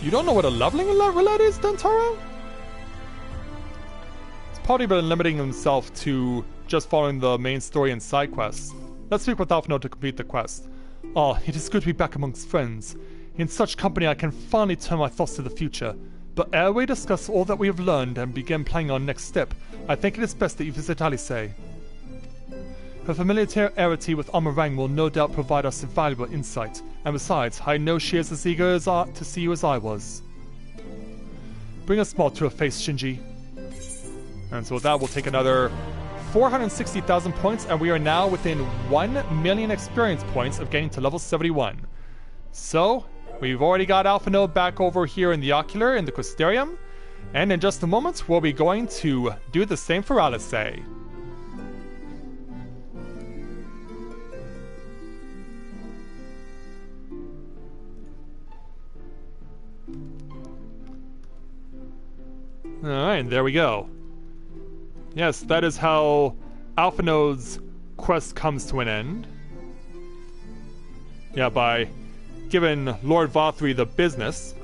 You don't know what a leveling roulette is, Dentaro? He's probably been limiting himself to just following the main story and side quests. Let's speak with Alphinaud to complete the quest. Ah, it is good to be back amongst friends. In such company I can finally turn my thoughts to the future. But ere we discuss all that we have learned and begin planning our next step, I think it is best that you visit Alice. Her familiarity with Amarang will no doubt provide us invaluable insight, and besides, I know she is as eager to see you as I was. Bring a smile to her face, Shinji. And so with that, we'll take another 460,000 points, and we are now within 1 million experience points of getting to level 71. So, we've already got Alphinaud back over here in the Ocular, in the Crystarium, and in just a moment, we'll be going to do the same for Alice. Alright, there we go. Yes, that is how Alphinaud's quest comes to an end. Yeah, by giving Lord Vothri the business.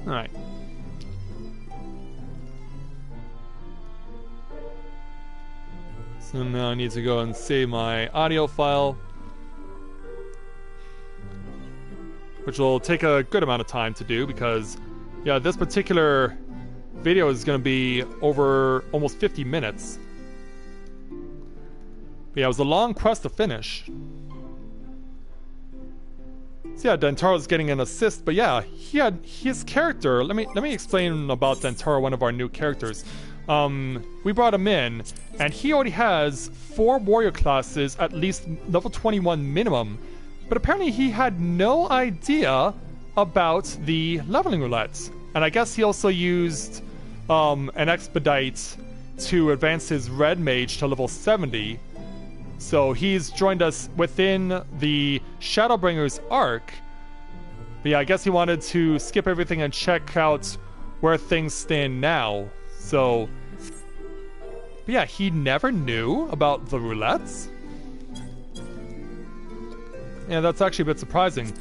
Alright. So now I need to go and save my audio file, which will take a good amount of time to do because, yeah, this particular video is going to be over almost 50 minutes. But yeah, it was a long quest to finish. So yeah, Dentaro's getting an assist, but yeah, he had his character. Let me explain about Dentaro, one of our new characters. We brought him in, and he already has 4 warrior classes, at least level 21 minimum. But apparently he had no idea about the leveling roulette. And I guess he also used an expedite to advance his red mage to level 70. So he's joined us within the Shadowbringers arc. But yeah, I guess he wanted to skip everything and check out where things stand now. So, but yeah, he never knew about the roulettes. Yeah, that's actually a bit surprising.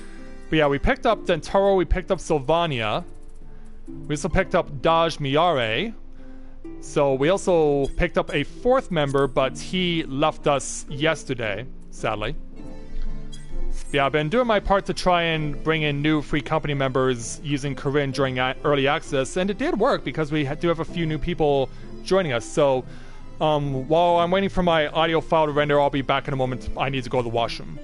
But yeah, we picked up Dentaro, we picked up Sylvania. We also picked up Daj Miare. So we also picked up a 4th member, but he left us yesterday, sadly. Yeah, I've been doing my part to try and bring in new free company members using Corinne during early access, and it did work because we do have a few new people joining us. So while I'm waiting for my audio file to render, I'll be back in a moment. I need to go to the washroom.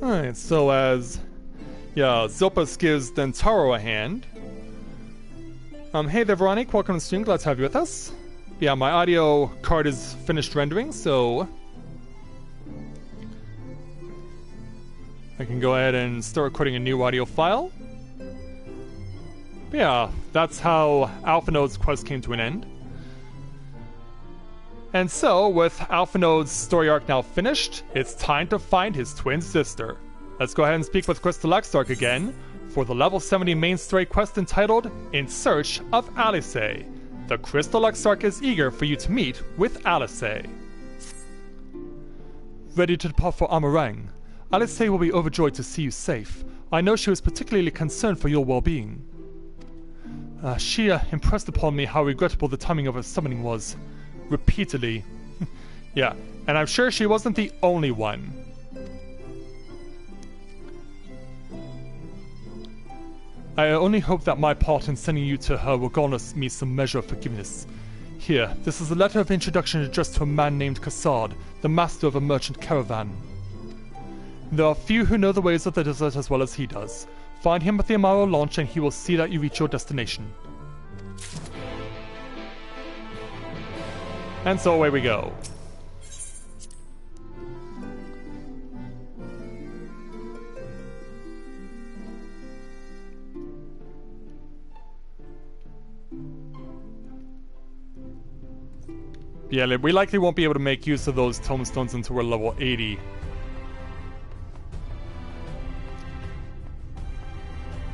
Alright, so as... Yeah, Zilpas gives Dentaro a hand. Hey there, Veronique. Welcome to the stream. Glad to have you with us. Yeah, my audio card is finished rendering, so... I can go ahead and start recording a new audio file. But yeah, that's how Alphinode's quest came to an end. And so, with Alphinode's story arc now finished, it's time to find his twin sister. Let's go ahead and speak with Crystal Exarch again for the level 70 main story quest entitled In Search of Alice. The Crystal Exarch is eager for you to meet with Alice. Ready to depart for Amarang. Alice will be overjoyed to see you safe. I know she was particularly concerned for your well-being. She impressed upon me how regrettable the timing of her summoning was. Repeatedly. Yeah, and I'm sure she wasn't the only one. I only hope that my part in sending you to her will garner me some measure of forgiveness. Here, this is a letter of introduction addressed to a man named Kassad, the master of a merchant caravan. There are few who know the ways of the desert as well as he does. Find him at the Amaro launch and he will see that you reach your destination. And so away we go. Yeah, we likely won't be able to make use of those tomestones until we're level 80.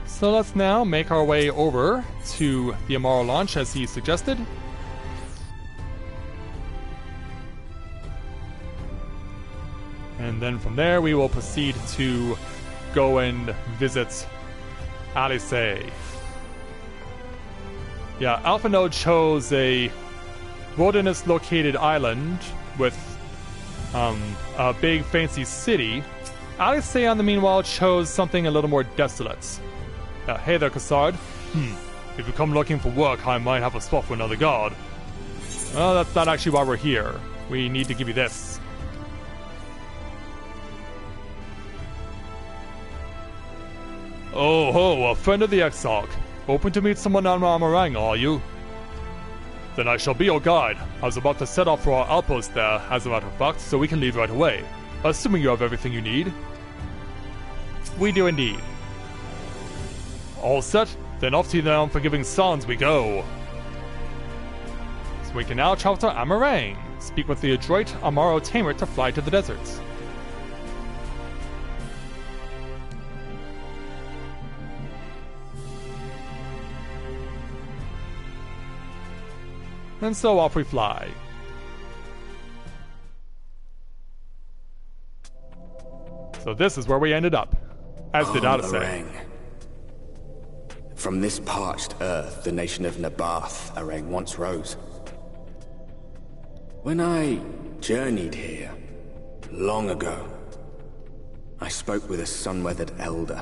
So let's now make our way over to the Amaro launch as he suggested. And then from there we will proceed to go and visit Alice. Yeah, Alphanode chose a wilderness-located island with a big fancy city. Alice, on the meanwhile, chose something a little more desolate. Hey there, Kassad. If you come looking for work, I might have a spot for another guard. Well, that's not actually why we're here. We need to give you this. Oh ho, a friend of the Exarch. Open to meet someone on Amarang, are you? Then I shall be your guide. I was about to set off for our outpost there, as a matter of fact, so we can leave right away. Assuming you have everything you need. We do indeed. All set? Then off to the unforgiving sands we go. So we can now travel to Amarang. Speak with the adroit Amaro tamer to fly to the deserts. And so off we fly. So this is where we ended up, as did Alice. From this parched earth, the nation of Nabath, Arang once rose. When I journeyed here, long ago, I spoke with a sun-weathered elder.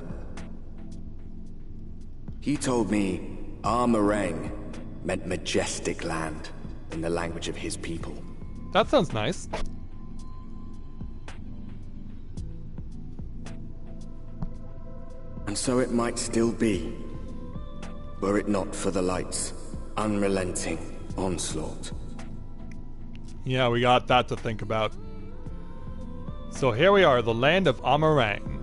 He told me Amarang meant majestic land in the language of his people. That sounds nice. And so it might still be, were it not for the light's unrelenting onslaught. Yeah, we got that to think about. So here we are, the land of Amarang.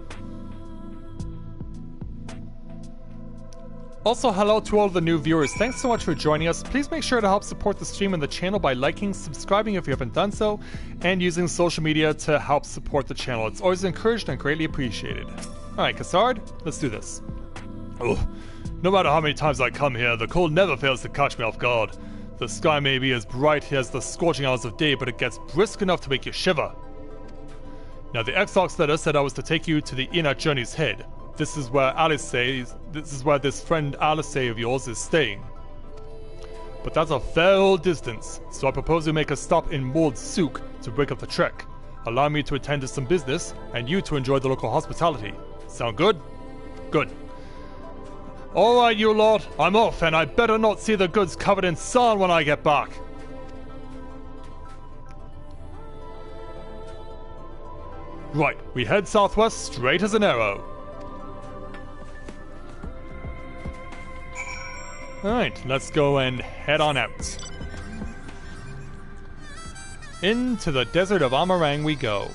Also, hello to all the new viewers. Thanks so much for joining us. Please make sure to help support the stream and the channel by liking, subscribing if you haven't done so, and using social media to help support the channel. It's always encouraged and greatly appreciated. Alright, Kassard, let's do this. Oh, no matter how many times I come here, the cold never fails to catch me off guard. The sky may be as bright as the scorching hours of day, but it gets brisk enough to make you shiver. Now, the Exarch's letter said I was to take you to the inn at Journey's Head. This is where this friend Alice of yours is staying. But that's a fair old distance, so I propose we make a stop in Mold Souk to break up the trek. Allow me to attend to some business, and you to enjoy the local hospitality. Sound good? Good. Alright, you lot, I'm off, and I better not see the goods covered in sand when I get back. Right, we head southwest straight as an arrow. Alright, let's go and head on out. Into the desert of Amarang we go.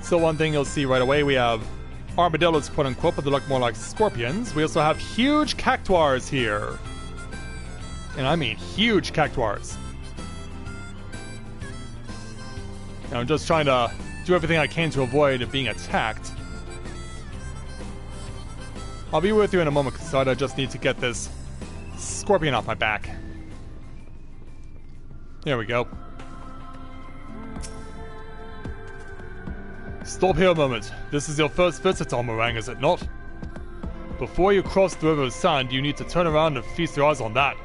So one thing you'll see right away, we have armadillos, quote unquote, but they look more like scorpions. We also have huge cactuars here. And I mean huge cactuars. Now I'm just trying to do everything I can to avoid being attacked. I'll be with you in a moment, because I just need to get this scorpion off my back. There we go. Stop here a moment. This is your first visit to Amarang, is it not? Before you cross the River of Sand, you need to turn around and feast your eyes on that.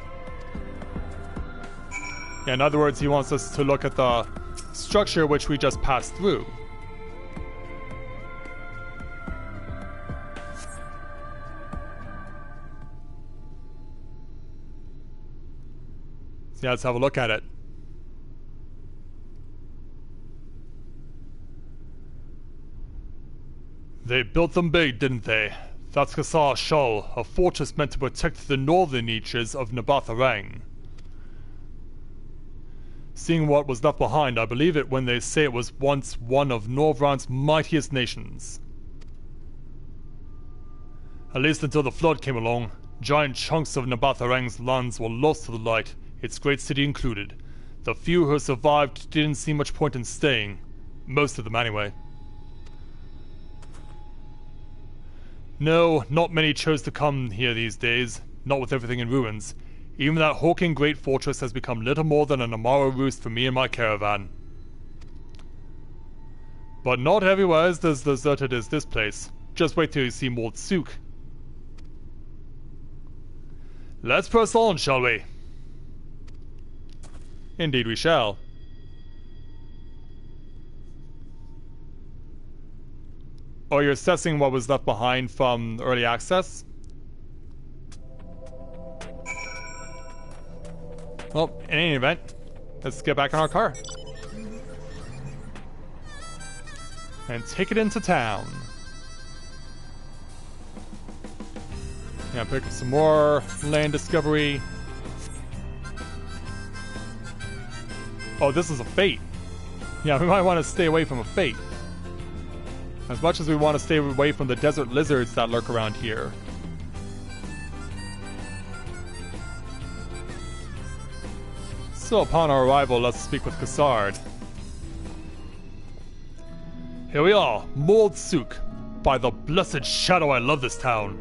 Yeah, in other words, he wants us to look at the structure which we just passed through. So yeah, let's have a look at it. They built them big, didn't they? That's Kassar Shul, a fortress meant to protect the northern reaches of Nabatharang. Seeing what was left behind, I believe it when they say it was once one of Norvrant's mightiest nations. At least until the flood came along, giant chunks of Nabatharang's lands were lost to the light, its great city included. The few who survived didn't see much point in staying. Most of them anyway. No, not many chose to come here these days, not with everything in ruins. Even that hulking great fortress has become little more than a Novaura roost for me and my caravan. But not everywhere is as deserted as this place. Just wait till you see Mold Sook. Let's press on, shall we? Indeed we shall. Oh, you're assessing what was left behind from early access? Well, in any event, let's get back in our car. And take it into town. Yeah, pick up some more land discovery. Oh, this is a fate. Yeah, we might want to stay away from a fate. As much as we want to stay away from the desert lizards that lurk around here. So upon our arrival, let's speak with Kassard. Here we are, Mold Sook. By the blessed shadow, I love this town.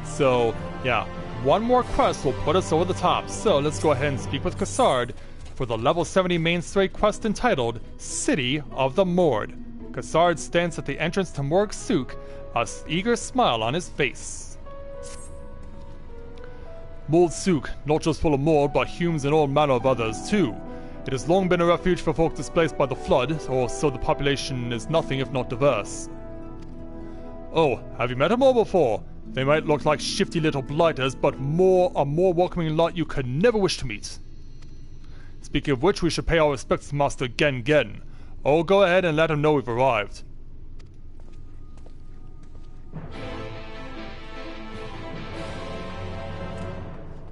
So, yeah, one more quest will put us over the top. So let's go ahead and speak with Kassard for the level 70 main story quest entitled City of the Mord. Kassard stands at the entrance to Morg Sook, an eager smile on his face. Mold Sook, not just full of Mord, but humans and all manner of others too. It has long been a refuge for folk displaced by the flood, or so the population is nothing if not diverse. Oh, have you met them all before? They might look like shifty little blighters, but a more welcoming lot you could never wish to meet. Speaking of which, we should pay our respects to Master Gen Gen. Oh, go ahead and let him know we've arrived.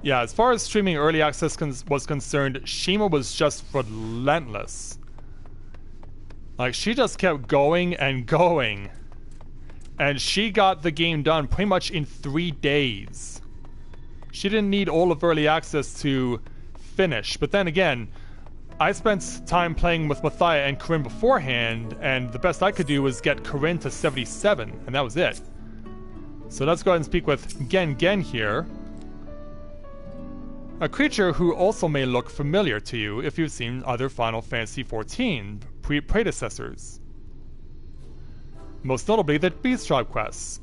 Yeah, as far as streaming early access was concerned, Shima was just relentless. Like, she just kept going and going. And she got the game done pretty much in 3 days. She didn't need all of early access to finish. But then again, I spent time playing with Mathia and Corinne beforehand, and the best I could do was get Corinne to 77, and that was it. So let's go ahead and speak with Gen Gen here. A creature who also may look familiar to you if you've seen other Final Fantasy XIV predecessors. Most notably the Beast Tribe quests.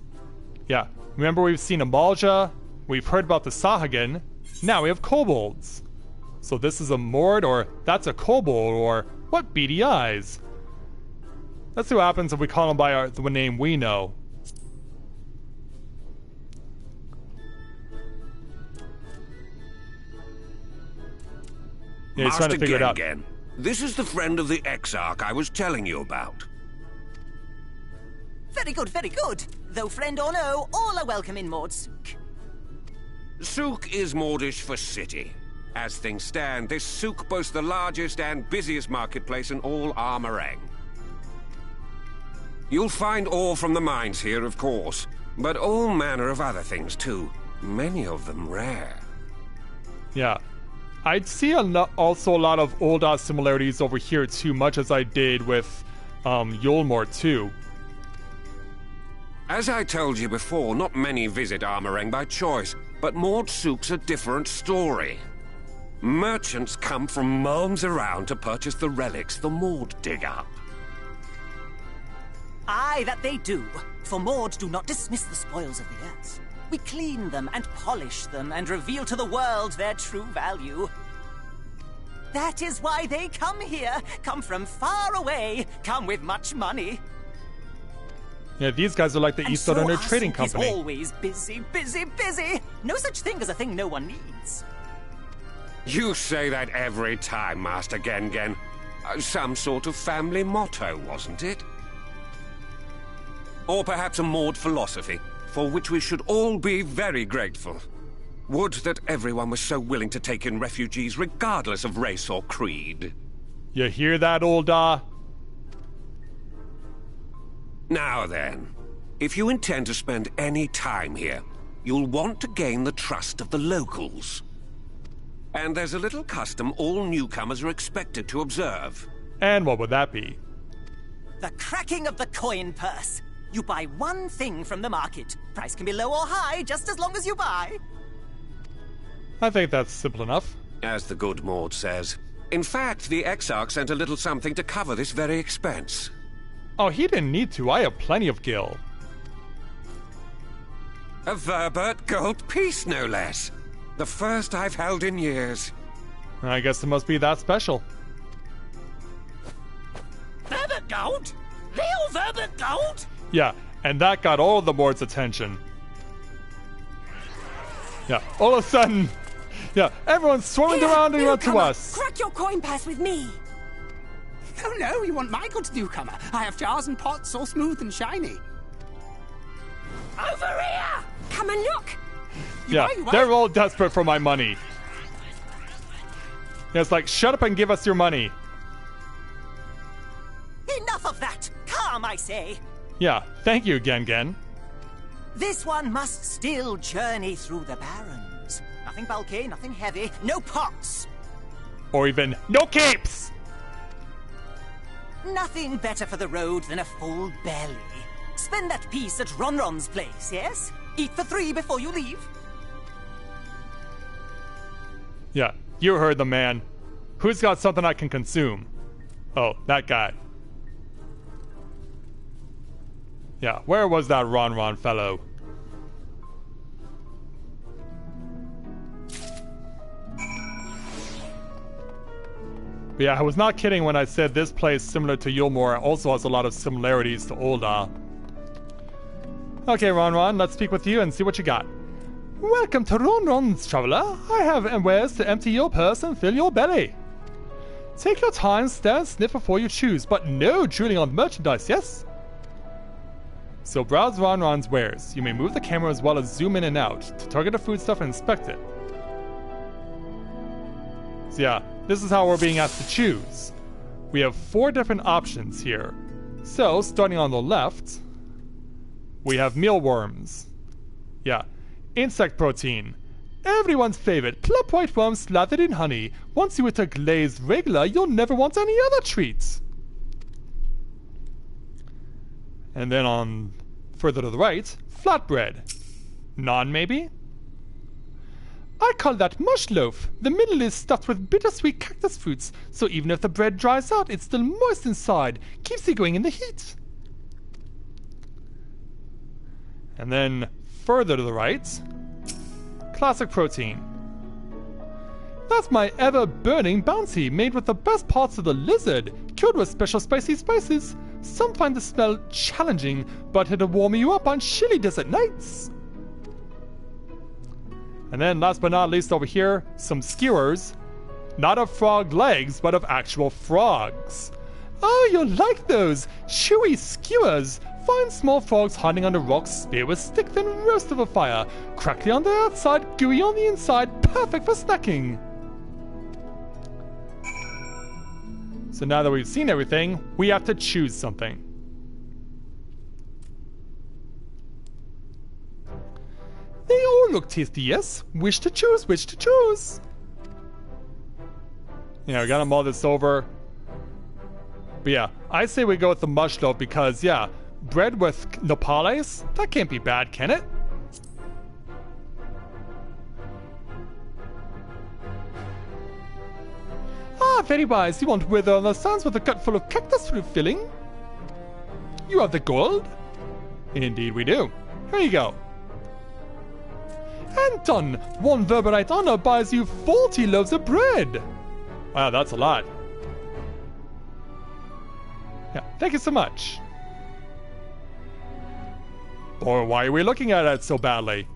Yeah, remember we've seen Amalja, we've heard about the Sahagin, now we have kobolds. So this is a Mord, or that's a kobold, or what beady eyes? Let's see what happens if we call him by the name we know. Yeah, he's trying to figure it out. Gen-Gen, this is the friend of the Exarch I was telling you about. Very good, very good. Though friend or no, all are welcome in Mordsook. Souk is Mordish for city. As things stand, this souk boasts the largest and busiest marketplace in all Armorang. You'll find ore from the mines here, of course, but all manner of other things too. Many of them rare. Yeah. I'd see also a lot of Ul'dah similarities over here too, much as I did with Yulmore too. As I told you before, not many visit Armorang by choice, but Mordsook's a different story. Merchants come from miles around to purchase the relics the Mord dig up. Aye, that they do. For Mord do not dismiss the spoils of the earth. We clean them and polish them and reveal to the world their true value. That is why they come here, come from far away, come with much money. Yeah, these guys are like the Eastern Trading Company. Is always busy, busy, busy. No such thing as a thing no one needs. You say that every time, Master Gen-Gen. Some sort of family motto, wasn't it? Or perhaps a Mord philosophy, for which we should all be very grateful. Would that everyone was so willing to take in refugees regardless of race or creed. You hear that, Ul'dah? Now then, if you intend to spend any time here, you'll want to gain the trust of the locals. And there's a little custom all newcomers are expected to observe. And what would that be? The cracking of the coin purse. You buy one thing from the market. Price can be low or high, just as long as you buy. I think that's simple enough. As the good Mord says. In fact, the Exarch sent a little something to cover this very expense. Oh, he didn't need to. I have plenty of gil. A Verbert gold piece, no less. The first I've held in years. I guess it must be that special. Verbert gold? Real Verbert gold? Yeah, and that got all the Mord's attention. Yeah, all of a sudden, yeah, everyone's swarming around and run to us. Crack your coin purse with me. Oh no, you want my goods, newcomer? I have jars and pots all smooth and shiny. Over here! Come and look. Yeah, they're all desperate for my money. Yeah, it's like, shut up and give us your money. Enough of that! Calm, I say! Yeah, thank you, Gen-Gen. This one must still journey through the barrens. Nothing bulky, nothing heavy, no pots. Or even, no capes! Nothing better for the road than a full belly. Spend that piece at Ronron's place, yes? Eat for 3 before you leave. Yeah, you heard the man. Who's got something I can consume? Oh, that guy. Yeah, where was that Ron fellow? But yeah, I was not kidding when I said this place, similar to Yulmore, also has a lot of similarities to Ul'dah. Okay, Ron, let's speak with you and see what you got. Welcome to Ronron's, traveler. I have wares to empty your purse and fill your belly. Take your time, stare and sniff before you choose, but no drooling on merchandise, yes? So browse Ronron's wares. You may move the camera as well as zoom in and out to target the foodstuff and inspect it. So yeah, this is how we're being asked to choose. We have 4 different options here. So, starting on the left, we have mealworms. Yeah, insect protein. Everyone's favorite, plump white worm slathered in honey. Once you eat a glazed regular, you'll never want any other treats. And then on further to the right, flatbread. Naan maybe? I call that mush loaf. The middle is stuffed with bittersweet cactus fruits, so even if the bread dries out, it's still moist inside. Keeps you going in the heat. And then further to the right, classic protein. That's my ever-burning bounty, made with the best parts of the lizard, cured with special spicy spices. Some find the smell challenging, but it'll warm you up on chilly desert nights. And then last but not least over here, some skewers. Not of frog legs, but of actual frogs. Oh, you'll like those! Chewy skewers! Fine small frogs hiding under rocks, spear with stick, then roast over fire. Crackly on the outside, gooey on the inside, perfect for snacking! So now that we've seen everything, we have to choose something. They all look tasty, yes? Which to choose, which to choose? Yeah, we gotta mull this over. But yeah, I say we go with the mush loaf because, yeah, bread with nopales? That can't be bad, can it? Ah, very wise. You want wither on the sands with a gut full of cactus fruit filling? You have the gold? Indeed we do. Here you go. And done. 1 Verberite honor buys you 40 loaves of bread. Wow, that's a lot. Yeah, thank you so much. Or why are we looking at it so badly?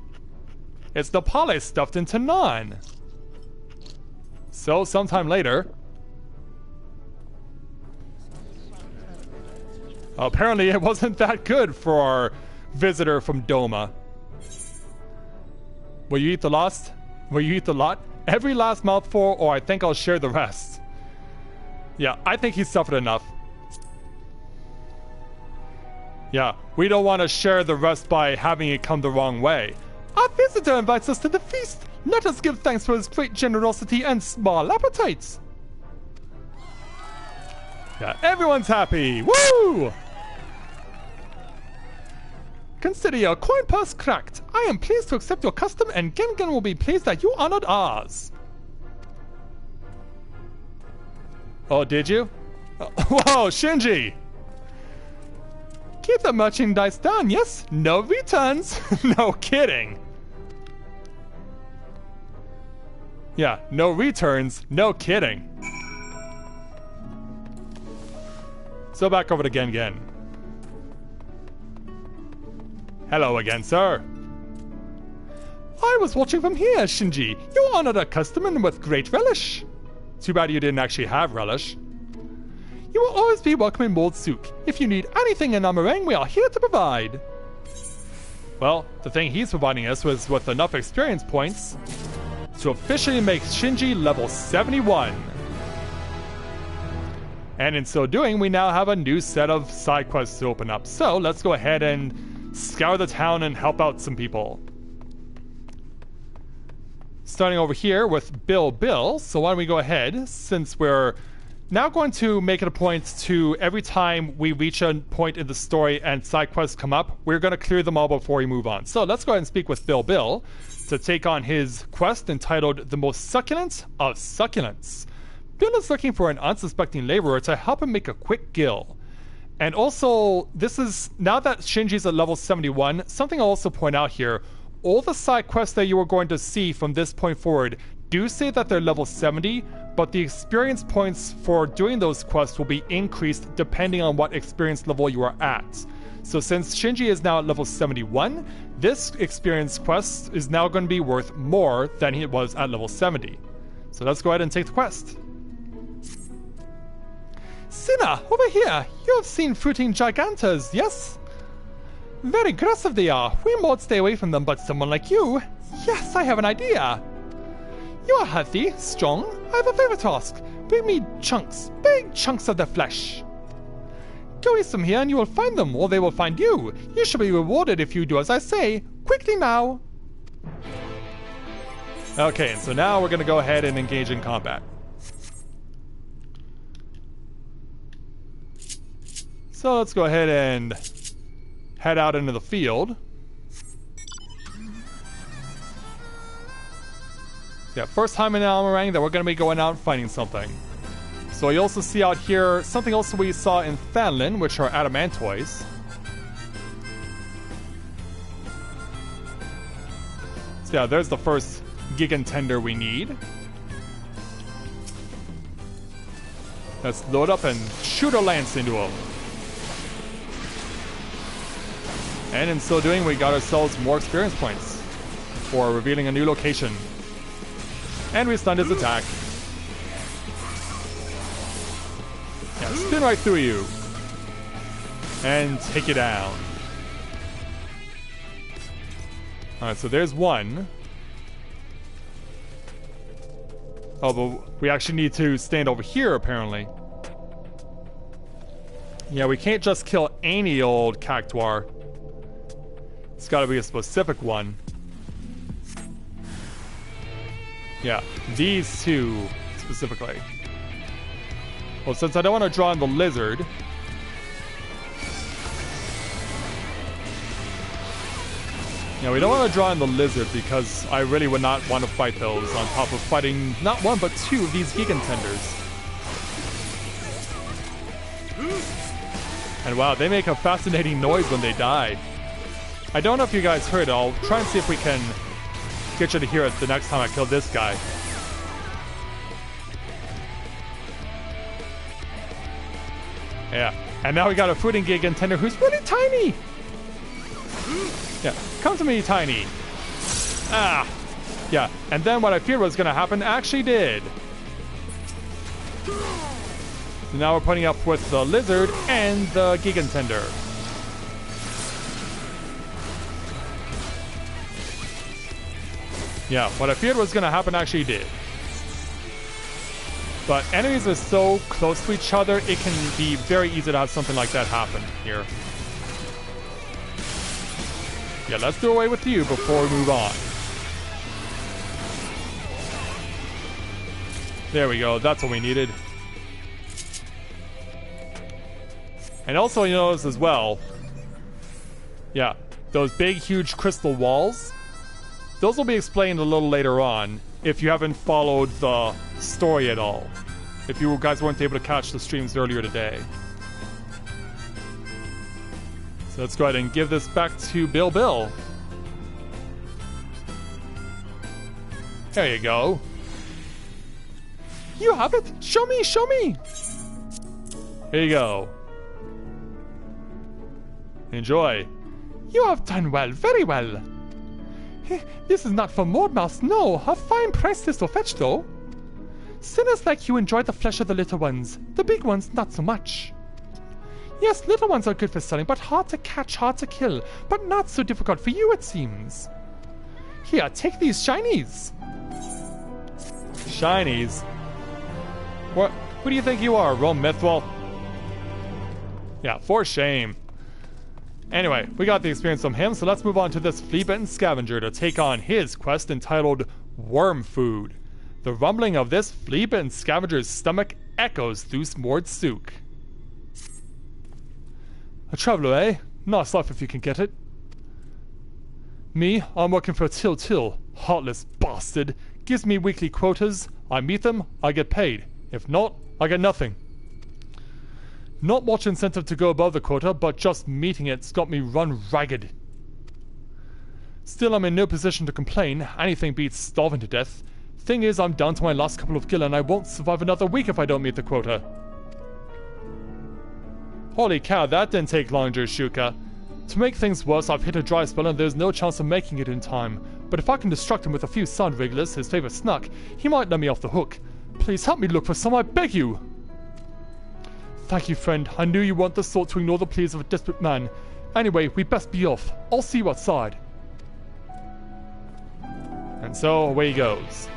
It's the pale stuffed into naan. So, sometime later... Apparently it wasn't that good for our visitor from Doma. Will you eat the last? Will you eat the lot? Every last mouthful, or I think I'll share the rest. Yeah, I think he suffered enough. Yeah, we don't want to share the rest by having it come the wrong way. Our visitor invites us to the feast. Let us give thanks for his great generosity and small appetites. Yeah, everyone's happy. Woo! Consider your coin purse cracked. I am pleased to accept your custom, and Gengen will be pleased that you honored ours. Oh, did you? Whoa, Shinji! Keep the merchandise down, yes? No returns. No kidding. Yeah, no returns, no kidding. So back over to Gengen. Hello again, sir. I was watching from here, Shinji. You honored a customer with great relish. Too bad you didn't actually have relish. You will always be welcome in Mold Souk. If you need anything in Amarang, we are here to provide. Well, the thing he's providing us was with enough experience points to officially make Shinji level 71. And in so doing, we now have a new set of side quests to open up. So let's go ahead and scour the town and help out some people. Starting over here with Bill. So why don't we go ahead, since we're now going to make it a point to, every time we reach a point in the story and side quests come up, we're going to clear them all before we move on. So let's go ahead and speak with Bill to take on his quest entitled The Most Succulent of Succulents. Bill is looking for an unsuspecting laborer to help him make a quick gill. And also, this is, now that Shinji's at level 71, something I'll also point out here, all the side quests that you are going to see from this point forward do say that they're level 70, but the experience points for doing those quests will be increased depending on what experience level you are at. So since Shinji is now at level 71, this experience quest is now going to be worth more than it was at level 70. So let's go ahead and take the quest. Sinna, over here! You have seen fruiting gigantas, yes? Very aggressive they are. We might stay away from them, but someone like you... Yes, I have an idea. You are healthy, strong. I have a favor to ask. Bring me chunks, big chunks of their flesh. Go eat some here and you will find them, or they will find you. You shall be rewarded if you do as I say. Quickly now. Okay, and so now we're going to go ahead and engage in combat. So let's go ahead and head out into the field. Yeah, first time in Almarang that we're going to be going out and fighting something. So you also see out here something else we saw in Fanlin, which are adamantoids. So yeah, there's the first Gigantender we need. Let's load up and shoot a lance into him. And in so doing, we got ourselves more experience points for revealing a new location. And we stunned his attack. Yeah, spin right through you. And take it down. Alright, so there's one. Oh, but we actually need to stand over here, apparently. Yeah, we can't just kill any old cactuar. It's gotta be a specific one. Yeah, these two specifically. Well, since I don't want to draw in the lizard... Yeah, we don't want to draw in the lizard because I really would not want to fight those on top of fighting not one but two of these gigantenders. And wow, they make a fascinating noise when they die. I don't know if you guys heard it. I'll try and see if we can get you to hear it the next time I kill this guy. Yeah, and now we got a fruiting gigantender who's really tiny! Yeah, come to me, tiny. Ah! Yeah, and then what I feared was gonna happen actually did. So now we're putting up with the lizard and the gigantender. Yeah, what I feared was gonna happen actually did. But enemies are so close to each other, it can be very easy to have something like that happen here. Yeah, let's do away with you before we move on. There we go, that's what we needed. And also you notice as well, yeah, those big huge crystal walls, those will be explained a little later on if you haven't followed the story at all. If you guys weren't able to catch the streams earlier today. So let's go ahead and give this back to Bill. There you go. You have it! Show me, show me! Here you go. Enjoy. You have done well, very well. This is not for Mordmouse, no. A fine price this will fetch, though. Sinners like you enjoy the flesh of the little ones. The big ones, not so much. Yes, little ones are good for selling, but hard to catch, hard to kill. But not so difficult for you, it seems. Here, take these shinies. Shinies? What? Who do you think you are, Rome Mythwell? Yeah, for shame. Anyway, we got the experience from him, so let's move on to this flea-bitten scavenger to take on his quest entitled Worm Food. The rumbling of this flea-bitten scavenger's stomach echoes through Smordsook. A traveler, eh? Nice life if you can get it. Me, I'm working for Till. Heartless bastard. Gives me weekly quotas. I meet them, I get paid. If not, I get nothing. Not much incentive to go above the quota, but just meeting it's got me run ragged. Still, I'm in no position to complain. Anything beats starving to death. Thing is, I'm down to my last couple of gil and I won't survive another week if I don't meet the quota. Holy cow, that didn't take long, Shuka. To make things worse, I've hit a dry spell and there's no chance of making it in time. But if I can distract him with a few sound wrigglers, his favorite snack, he might let me off the hook. Please help me look for some, I beg you! Thank you, friend. I knew you weren't the sort to ignore the pleas of a desperate man. Anyway, we best be off. I'll see you outside. And so away he goes.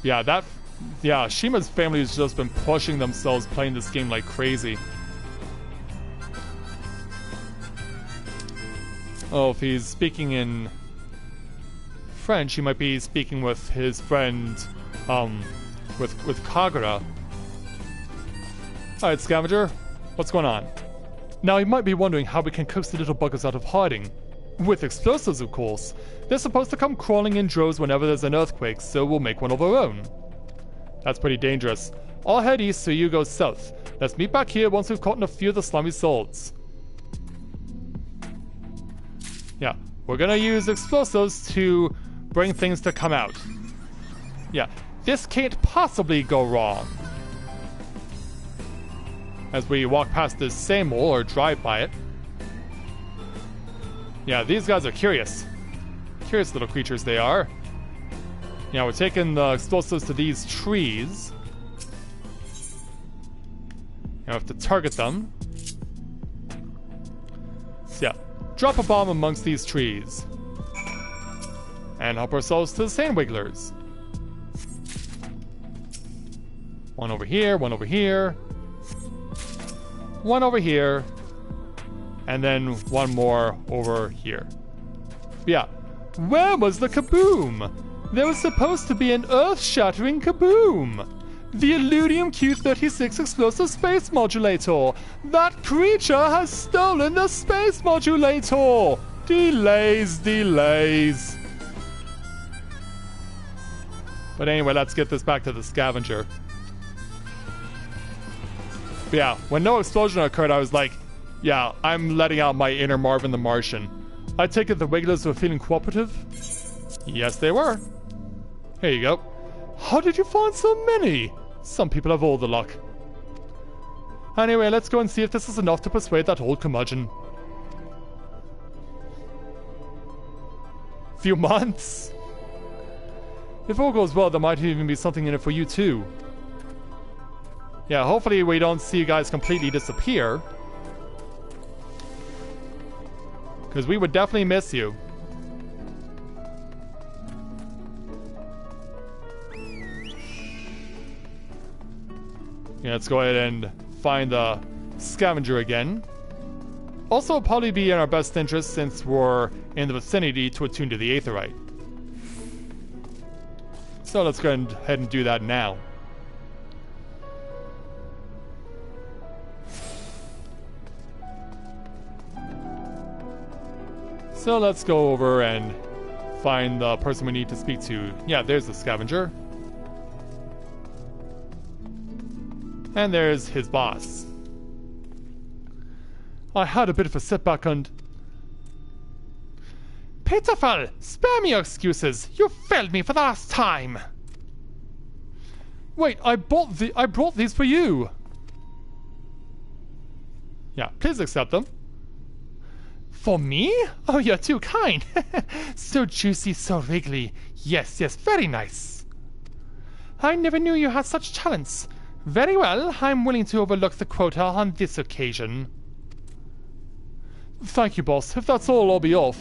Yeah, Shima's family has just been pushing themselves playing this game like crazy. Oh, if he's speaking in French, he might be speaking with his friend, with Kagura. Alright, Scavenger, what's going on? Now, you might be wondering how we can coax the little buggers out of hiding. With explosives, of course. They're supposed to come crawling in droves whenever there's an earthquake, so we'll make one of our own. That's pretty dangerous. I'll head east so you go south. Let's meet back here once we've caught a few of the slimy swords. Yeah, we're gonna use explosives to bring things to come out. Yeah, this can't possibly go wrong. As we walk past this same wall or drive by it. Yeah, these guys are curious. Curious little creatures they are. Yeah, we're taking the explosives to these trees. Now we have to target them. So yeah, drop a bomb amongst these trees. And help ourselves to the sand wigglers. One over here, one over here. One over here. And then one more over here. But yeah, where was the kaboom? There was supposed to be an earth-shattering kaboom. The Illudium Q-36 explosive space modulator. That creature has stolen the space modulator. Delays, delays. But anyway, let's get this back to the scavenger. But yeah, when no explosion occurred, I was like, yeah, I'm letting out my inner Marvin the Martian. I take it the Wigglers were feeling cooperative? Yes, they were. Here you go. How did you find so many? Some people have all the luck. Anyway, let's go and see if this is enough to persuade that old curmudgeon. Few months? If all goes well, there might even be something in it for you too. Yeah, hopefully we don't see you guys completely disappear. Because we would definitely miss you. Yeah, let's go ahead and find the scavenger again. Also, it'll probably be in our best interest since we're in the vicinity to attune to the Aetheryte. So let's go ahead and do that now. So let's go over and find the person we need to speak to. Yeah, there's the scavenger. And there's his boss. I had a bit of a setback and... Pitiful! Spare me your excuses! You failed me for the last time! Wait, I brought these for you! Yeah, please accept them. For me? Oh, you're too kind. So juicy, so wriggly. Yes, yes, very nice. I never knew you had such talents. Very well, I'm willing to overlook the quota on this occasion. Thank you, boss. If that's all, I'll be off.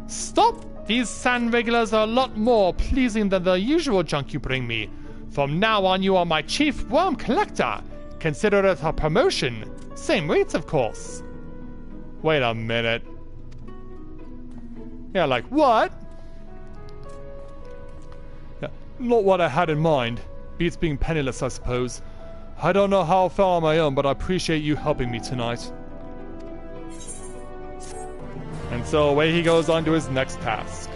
Stop! These sand regulars are a lot more pleasing than the usual junk you bring me. From now on, you are my chief worm collector. Consider it a promotion. Same rates, of course. Wait a minute. Yeah, like, what? Yeah, not what I had in mind. Beats being penniless, I suppose. I don't know how far on my own, but I appreciate you helping me tonight. And so away he goes on to his next task.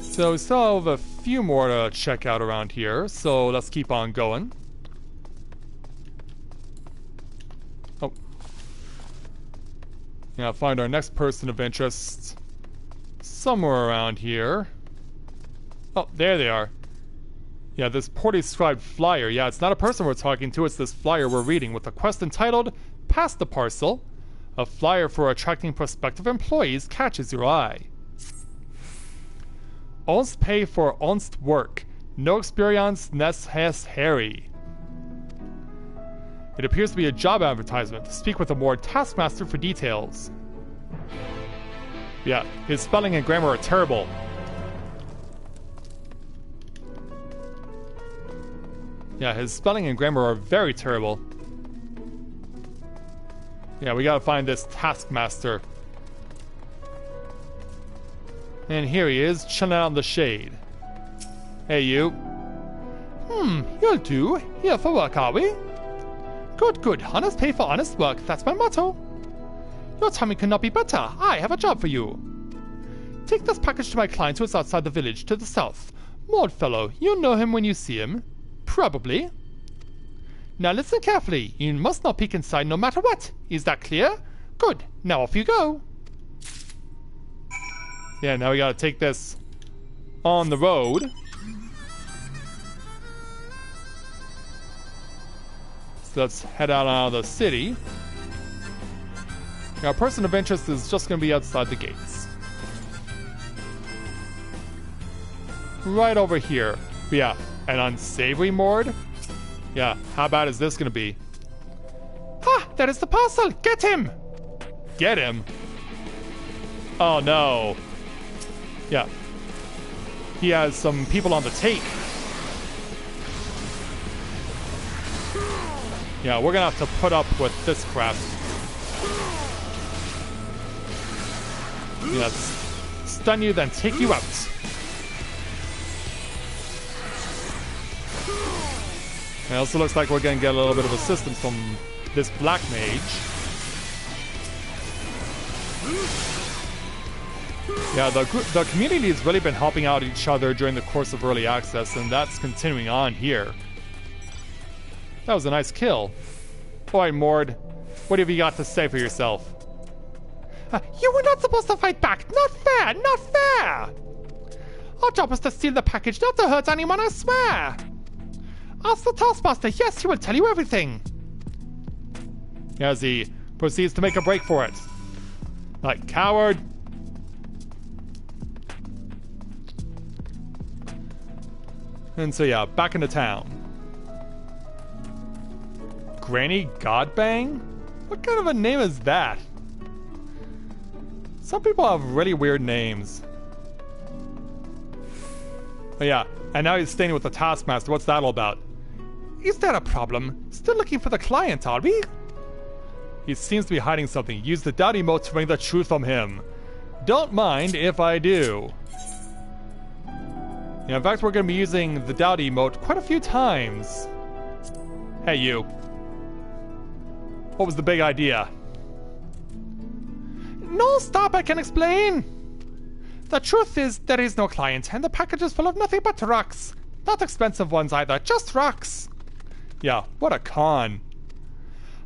So we still have a few more to check out around here, so let's keep on going. Oh. Yeah, find our next person of interest somewhere around here. Oh, there they are. Yeah, this poorly described flyer. Yeah, it's not a person we're talking to, it's this flyer we're reading with a quest entitled Pass the Parcel. A flyer for attracting prospective employees catches your eye. Onst pay for onst work. No experience necessary. It appears to be a job advertisement. Speak with a more taskmaster for details. Yeah, his spelling and grammar are terrible. Yeah, his spelling and grammar are very terrible. Yeah, we gotta find this taskmaster. And here he is, chilling out in the shade. Hey, you. You'll do. Here for work, are we? Good, good. Honest pay for honest work. That's my motto. Your timing could not be better. I have a job for you. Take this package to my client who is outside the village to the south. Maud fellow, you'll know him when you see him. Probably. Now listen carefully. You must not peek inside no matter what. Is that clear? Good. Now off you go. Yeah, now we gotta take this on the road. So let's head out of the city. Our person of interest is just going to be outside the gates. Right over here. But yeah, an unsavory Mord? Yeah, how bad is this going to be? Ah, there is the parcel! Get him! Get him? Oh no. Yeah. He has some people on the take. Yeah, we're gonna have to put up with this crap. Yeah, stun you, then take you out. It also looks like we're gonna get a little bit of assistance from this Black Mage. Yeah, the community has really been helping out each other during the course of early access, and that's continuing on here. That was a nice kill. Alright, Mord, what have you got to say for yourself? You were not supposed to fight back! Not fair! Not fair! Our job is to steal the package, not to hurt anyone, I swear! Ask the Taskmaster, yes, he will tell you everything! As he proceeds to make a break for it. Like, coward! And so yeah, back into town. Granny Godbang? What kind of a name is that? Some people have really weird names. Oh yeah, and now he's staying with the Taskmaster. What's that all about? Is there a problem? Still looking for the client, are we? He seems to be hiding something. Use the doubt emote to bring the truth from him. Don't mind if I do. Yeah, in fact, we're going to be using the doubt emote quite a few times. Hey, you. What was the big idea? No, stop, I can explain. The truth is, there is no client, and the package is full of nothing but rocks. Not expensive ones either, just rocks. Yeah, what a con.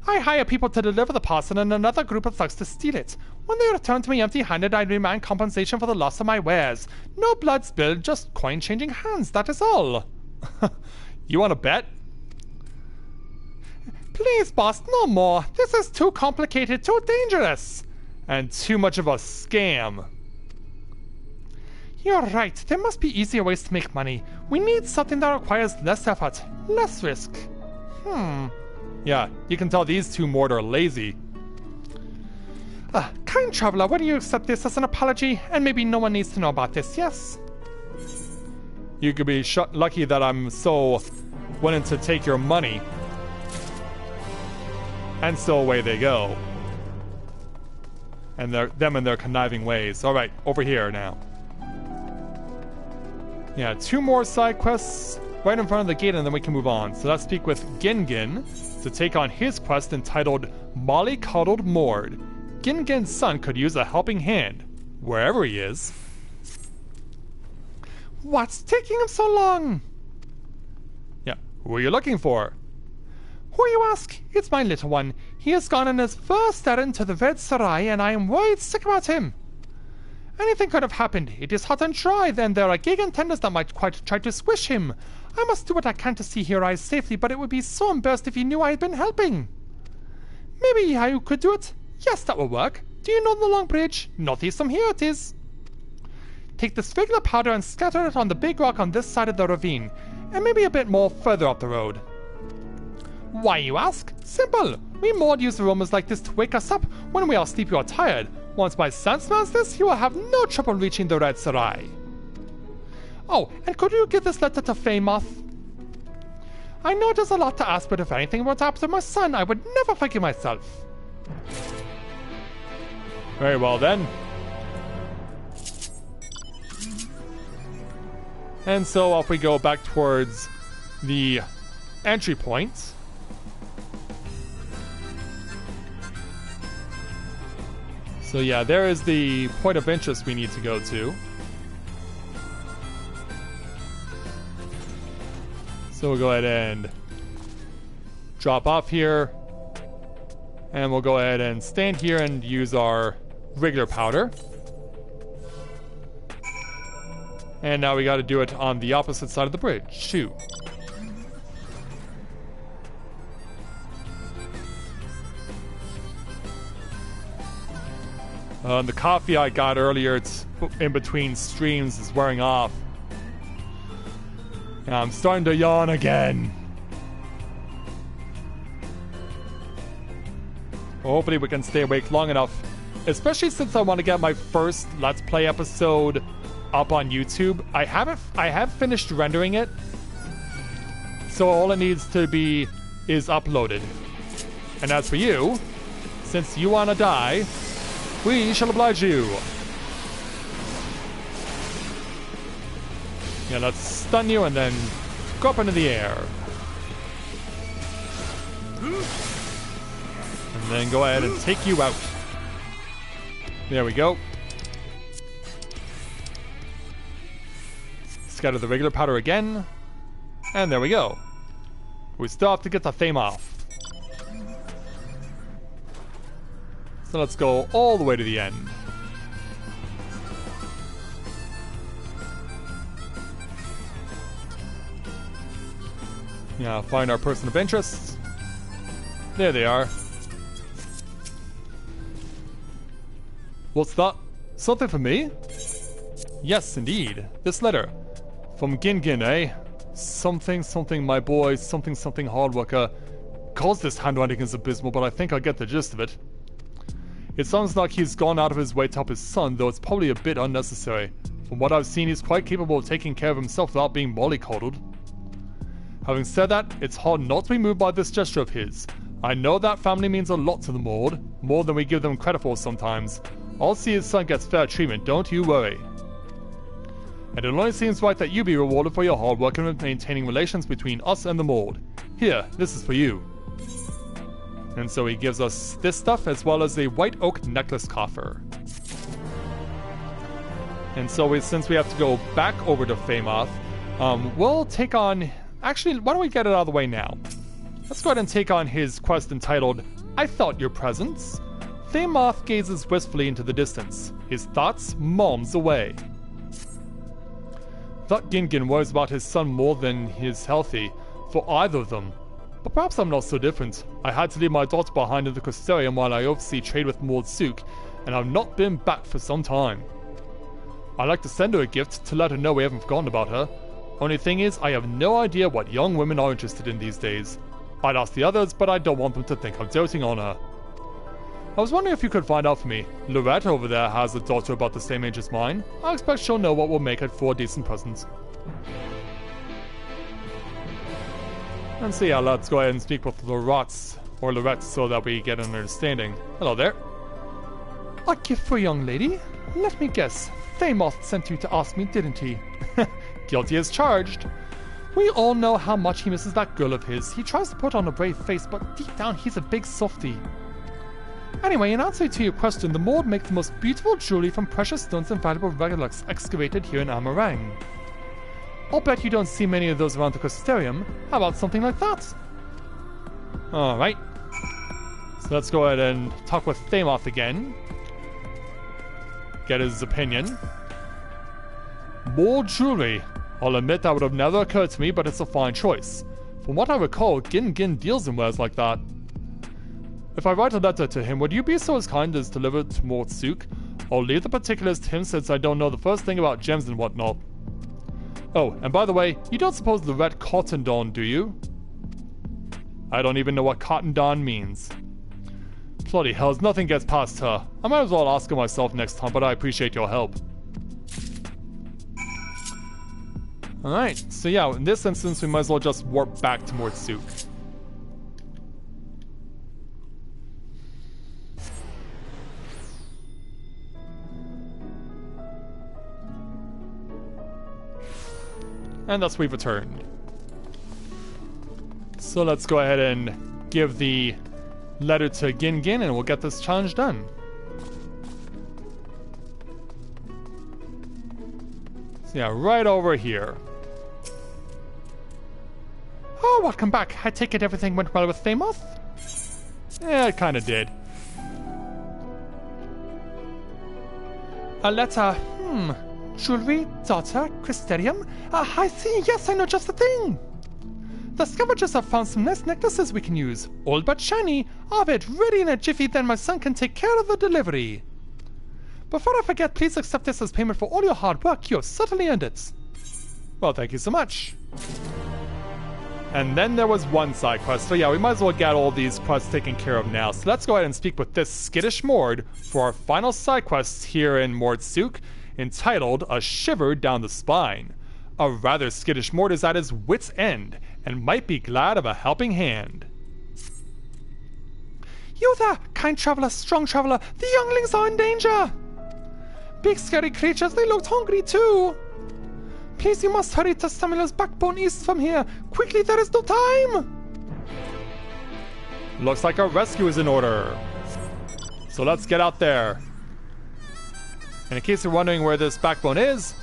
I hire people to deliver the parcel and another group of thugs to steal it. When they return to me empty-handed, I demand compensation for the loss of my wares. No blood spilled, just coin changing hands, that is all. You want to bet? Please, boss, no more. This is too complicated, too dangerous. And too much of a scam. You're right, there must be easier ways to make money. We need something that requires less effort, less risk. Yeah, you can tell these two Mord are lazy. Kind traveler, why do you accept this as an apology? And maybe no one needs to know about this, yes? You could be lucky that I'm so willing to take your money. And so away they go. And them and their conniving ways. Alright, over here now. Yeah, 2 more side quests right in front of the gate, and then we can move on. So let's speak with Gin to take on his quest entitled Mollycoddled Mord. Gin's son could use a helping hand, wherever he is. What's taking him so long? Yeah, who are you looking for? Who you ask? It's my little one. He has gone on his first errand to the Red Sarai, and I am worried sick about him. Anything could have happened. It is hot and dry, then there are gigantenders that might quite try to squish him. I must do what I can to see he arrives safely, but it would be so embarrassed if he knew I had been helping. Maybe I could do it? Yes, that will work. Do you know the long bridge? Northeast from here it is. Take this regular powder and scatter it on the big rock on this side of the ravine, and maybe a bit more further up the road. Why, you ask? Simple. We Mord use aromas like this to wake us up when we are sleepy or tired. Once my son smells this, he will have no trouble reaching the Red Sarai. Oh, and could you give this letter to Famoth? I know it is a lot to ask, but if anything were to happen to my son, I would never forgive myself. Very well then. And so off we go back towards the entry point. So yeah, there is the point of interest we need to go to. So we'll go ahead and drop off here. And we'll go ahead and stand here and use our regular powder. And now we got to do it on the opposite side of the bridge, too. The coffee I got earlier in between streams is wearing off. And I'm starting to yawn again. Hopefully we can stay awake long enough. Especially since I want to get my first Let's Play episode up on YouTube. I have finished rendering it. So all it needs to be is uploaded. And as for you, since you want to die, we shall oblige you. Yeah, let's stun you and then go up into the air. And then go ahead and take you out. There we go. Scatter the regular powder again. And there we go. We still have to get the theme off. So let's go all the way to the end. Yeah, find our person of interest. There they are. What's that? Something for me? Yes, indeed. This letter. From Gin, eh? Something, my boy, something hard worker. Calls this handwriting is abysmal, but I think I get the gist of it. It sounds like he's gone out of his way to help his son, though it's probably a bit unnecessary. From what I've seen, he's quite capable of taking care of himself without being mollycoddled. Having said that, it's hard not to be moved by this gesture of his. I know that family means a lot to the Maud, more than we give them credit for sometimes. I'll see his son gets fair treatment, don't you worry. And it only seems right that you be rewarded for your hard work in maintaining relations between us and the Maud. Here, this is for you. And so he gives us this stuff as well as a white oak necklace coffer. And so since we have to go back over to Famoth, we'll take on... Actually, why don't we get it out of the way now? Let's go ahead and take on his quest entitled, I Thought Your Presence. Famoth gazes wistfully into the distance, his thoughts moms away. Thought Gingin worries about his son more than he's healthy, for either of them. But perhaps I'm not so different. I had to leave my daughter behind in the Custodium while I oversee trade with Maud Sook, and I've not been back for some time. I'd like to send her a gift to let her know we haven't forgotten about her. Only thing is, I have no idea what young women are interested in these days. I'd ask the others, but I don't want them to think I'm doting on her. I was wondering if you could find out for me. Lorette over there has a daughter about the same age as mine. I expect she'll know what will make it for a decent present. And so yeah, let's go ahead and speak with Lorette so that we get an understanding. Hello there. A gift for a young lady? Let me guess. Famoth sent you to ask me, didn't he? Guilty as charged. We all know how much he misses that girl of his. He tries to put on a brave face, but deep down he's a big softy. Anyway, in answer to your question, the Maud make the most beautiful jewelry from precious stones and valuable relics excavated here in Amarang. I'll bet you don't see many of those around the Custodium. How about something like that? Alright. So let's go ahead and talk with Famoth again. Get his opinion. More jewelry. I'll admit that would have never occurred to me, but it's a fine choice. From what I recall, Gin deals in wares like that. If I write a letter to him, would you be so kind as to deliver it to Maud Sook? I'll leave the particulars to him since I don't know the first thing about gems and whatnot. Oh, and by the way, you don't suppose the red cotton dawn, do you? I don't even know what cotton dawn means. Bloody hells, nothing gets past her. I might as well ask her myself next time, but I appreciate your help. Alright, so yeah, in this instance, we might as well just warp back to Maud Sook. And thus we've returned. So let's go ahead and give the letter to Gin and we'll get this challenge done. So yeah, right over here. Oh, welcome back. I take it everything went well with Famoth? Yeah, it kinda did. A letter, jewelry, daughter, Crystarium. I see, yes, I know just the thing. The scavengers have found some nice necklaces we can use. Old but shiny. I'll have it ready in a jiffy, then my son can take care of the delivery. Before I forget, please accept this as payment for all your hard work. You have certainly earned it. Well, thank you so much. And then there was one side quest. So yeah, we might as well get all these quests taken care of now. So let's go ahead and speak with this skittish Mord for our final side quest here in Mordsuk, entitled A Shiver Down the Spine. A rather skittish Mord is at his wit's end and might be glad of a helping hand. You there, kind traveler, strong traveler. The younglings are in danger. Big scary creatures, they looked hungry too. Please, you must hurry to Samuel's backbone east from here. Quickly, there is no time. Looks like our rescue is in order. So let's get out there. And in case you're wondering where this backbone is,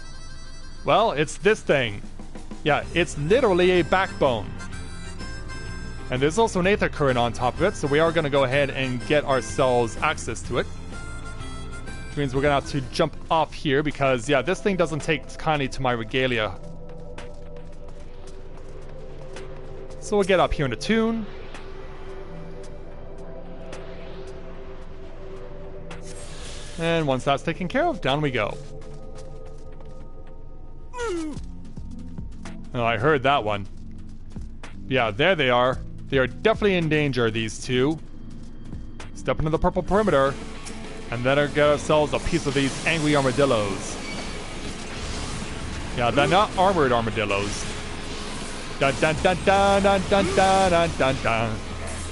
well, it's this thing. Yeah, it's literally a backbone. And there's also an aether current on top of it, so we are going to go ahead and get ourselves access to it. Which means we're going to have to jump off here because, yeah, this thing doesn't take kindly to my regalia. So we'll get up here in the tune. And once that's taken care of, down we go. Oh, I heard that one. Yeah, there they are. They are definitely in danger, these two. Step into the purple perimeter, and then get ourselves a piece of these angry armadillos. Yeah, they're not armored armadillos. Dun dun dun dun dun dun dun dun dun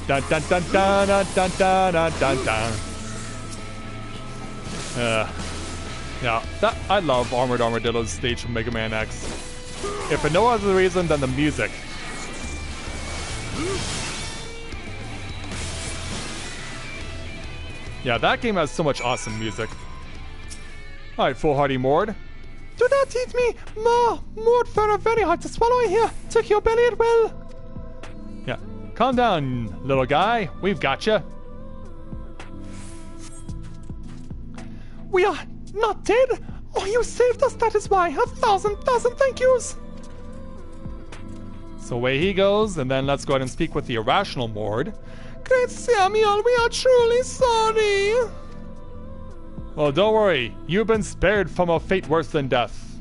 dun dun dun dun dun dun dun dun. Yeah, I love armored armadillos stage from Mega Man X. If for no other reason than the music. Yeah, that game has so much awesome music. Alright, foolhardy Mord. Do not eat me! Mord fur very hard to swallow here. Took your belly at will. Yeah, calm down, little guy. We've got you. We are not dead? Oh, you saved us, that is why. 1,000 thank yous. So away he goes, and then let's go ahead and speak with the irrational Mord. Great Samuel, we are truly sorry. Well, don't worry. You've been spared from a fate worse than death.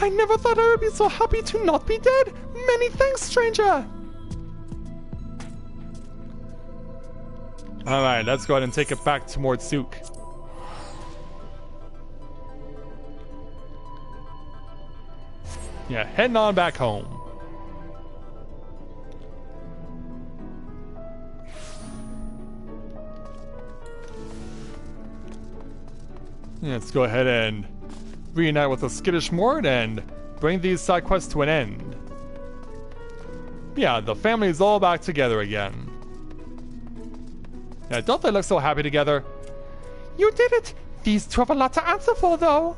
I never thought I would be so happy to not be dead. Many thanks, stranger. Alright, let's go ahead and take it back to Mordsuk. Yeah, heading on back home. Yeah, let's go ahead and reunite with the skittish Mord and bring these side quests to an end. Yeah, the family's all back together again. Yeah, don't they look so happy together? You did it! These two have a lot to answer for, though.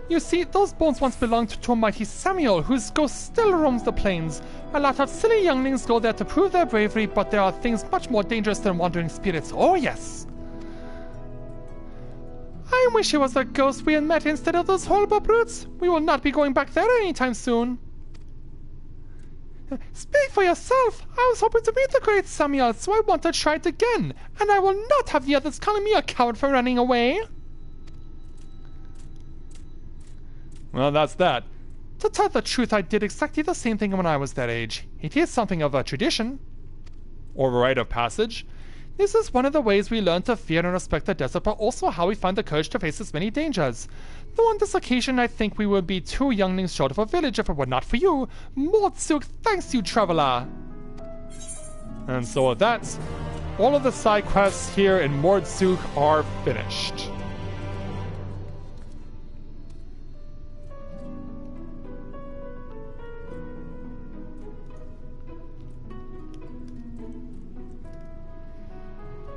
You see, those bones once belonged to mighty Samuel, whose ghost still roams the plains. A lot of silly younglings go there to prove their bravery, but there are things much more dangerous than wandering spirits. Oh, yes. I wish it was a ghost we had met instead of those horrible brutes. We will not be going back there anytime soon. Speak for yourself. I was hoping to meet the great Samuel, so I want to try it again. And I will not have the others calling me a coward for running away. Well, that's that. To tell the truth, I did exactly the same thing when I was that age. It is something of a tradition. Or a rite of passage. This is one of the ways we learn to fear and respect the desert, but also how we find the courage to face its many dangers. Though on this occasion, I think we would be two younglings short of a village if it were not for you. Mordsuk thanks you, traveler. And so with that, all of the side quests here in Mordsuk are finished.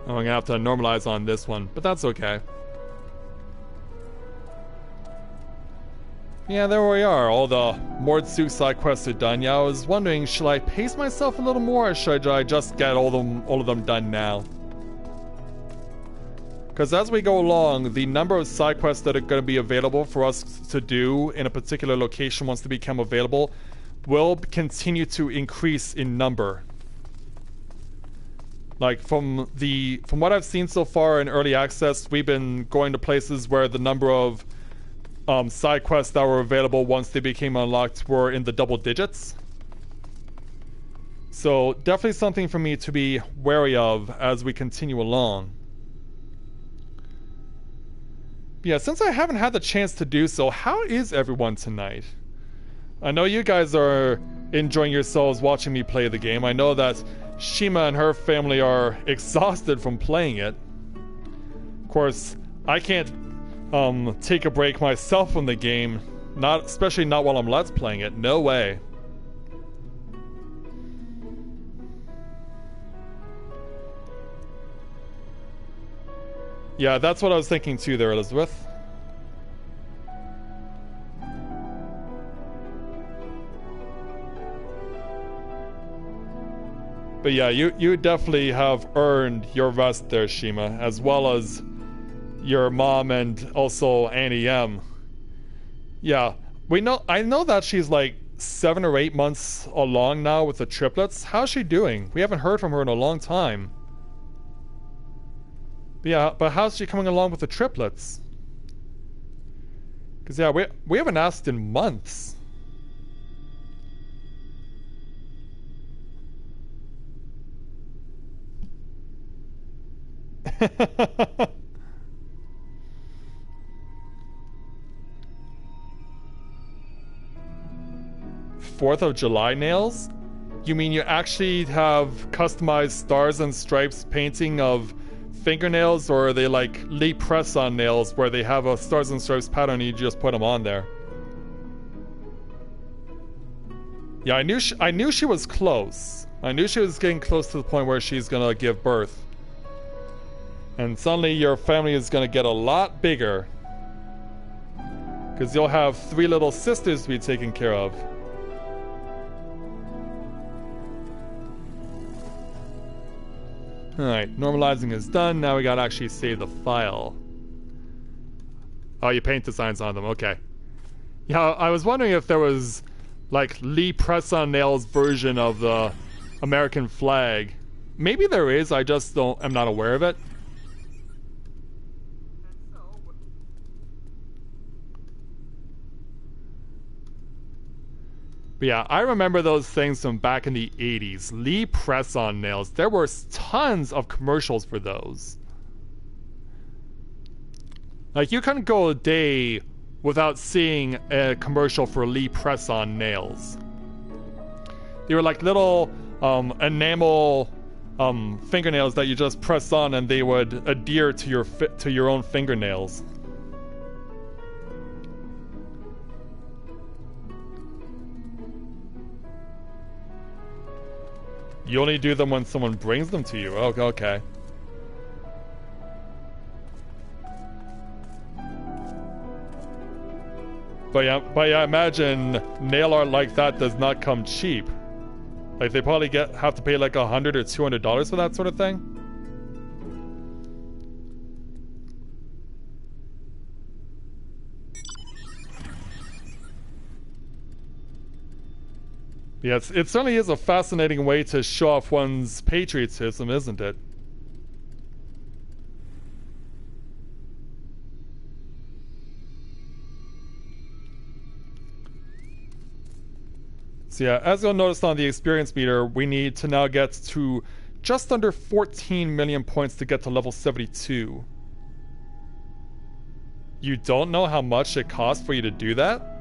Oh, I'm gonna have to normalize on this one, but that's okay. Yeah, there we are. All the Mordsuk side quests are done. Yeah, I was wondering, should I pace myself a little more, or should I just get all of them done now? Because as we go along, the number of side quests that are going to be available for us to do in a particular location once they become available will continue to increase in number. Like from what I've seen so far in early access, we've been going to places where the number of side quests that were available once they became unlocked were in the double digits. So definitely something for me to be wary of as we continue along. But yeah, since I haven't had the chance to do so, how is everyone tonight? I know you guys are enjoying yourselves watching me play the game. I know that Shima and her family are exhausted from playing it. Of course, I can't take a break myself from the game, especially not while I'm Let's playing it. No way. Yeah, that's what I was thinking too there, Elizabeth. But yeah, you definitely have earned your rest there, Shima, as well as your mom and also Annie M. Yeah, I know that she's like 7 or 8 months along now with the triplets. How's she doing? We haven't heard from her in a long time. But yeah, but how's she coming along with the triplets? Because yeah, we haven't asked in months. 4th of July nails? You mean you actually have customized stars and stripes painting of fingernails, or are they like Lee press-on nails where they have a stars and stripes pattern and you just put them on there? Yeah, I knew she was close. I knew she was getting close to the point where she's gonna give birth. And suddenly your family is gonna get a lot bigger. Because you'll have 3 little sisters to be taken care of. Alright, normalizing is done. Now we gotta actually save the file. Oh, you paint designs on them, okay. Yeah, I was wondering if there was like Lee press-on nails version of the American flag. Maybe there is, I'm not aware of it. But yeah, I remember those things from back in the 80s. Lee press-on nails. There were tons of commercials for those. Like, you couldn't go a day without seeing a commercial for Lee press-on nails. They were like little enamel fingernails that you just press on and they would adhere to your own fingernails. You only do them when someone brings them to you. Oh, okay. But yeah, imagine nail art like that does not come cheap. Like they probably have to pay like $100 or $200 for that sort of thing. Yes, it certainly is a fascinating way to show off one's patriotism, isn't it? So yeah, as you'll notice on the experience meter, we need to now get to just under 14 million points to get to level 72. You don't know how much it costs for you to do that?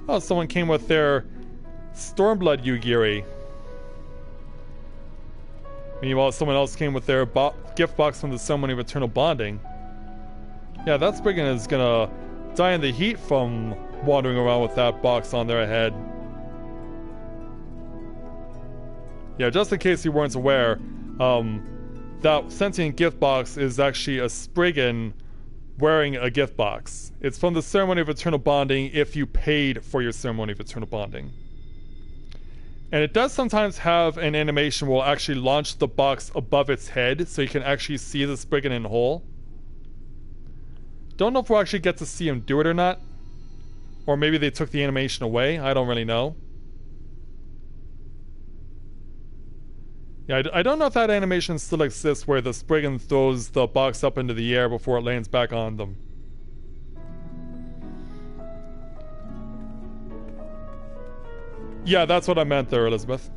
Oh, someone came with their Stormblood Yugiri. Meanwhile, someone else came with their gift box from the Ceremony of Eternal Bonding. Yeah, that Spriggan is gonna die in the heat from wandering around with that box on their head. Yeah, just in case you weren't aware, that sentient gift box is actually a Spriggan wearing a gift box. It's from the Ceremony of Eternal Bonding if you paid for your Ceremony of Eternal Bonding. And it does sometimes have an animation where it'll actually launch the box above its head so you can actually see the Spriggan in whole. Don't know if we'll actually get to see him do it or not. Or maybe they took the animation away. I don't really know. Yeah, I don't know if that animation still exists where the Spriggan throws the box up into the air before it lands back on them. Yeah, that's what I meant there, Elizabeth.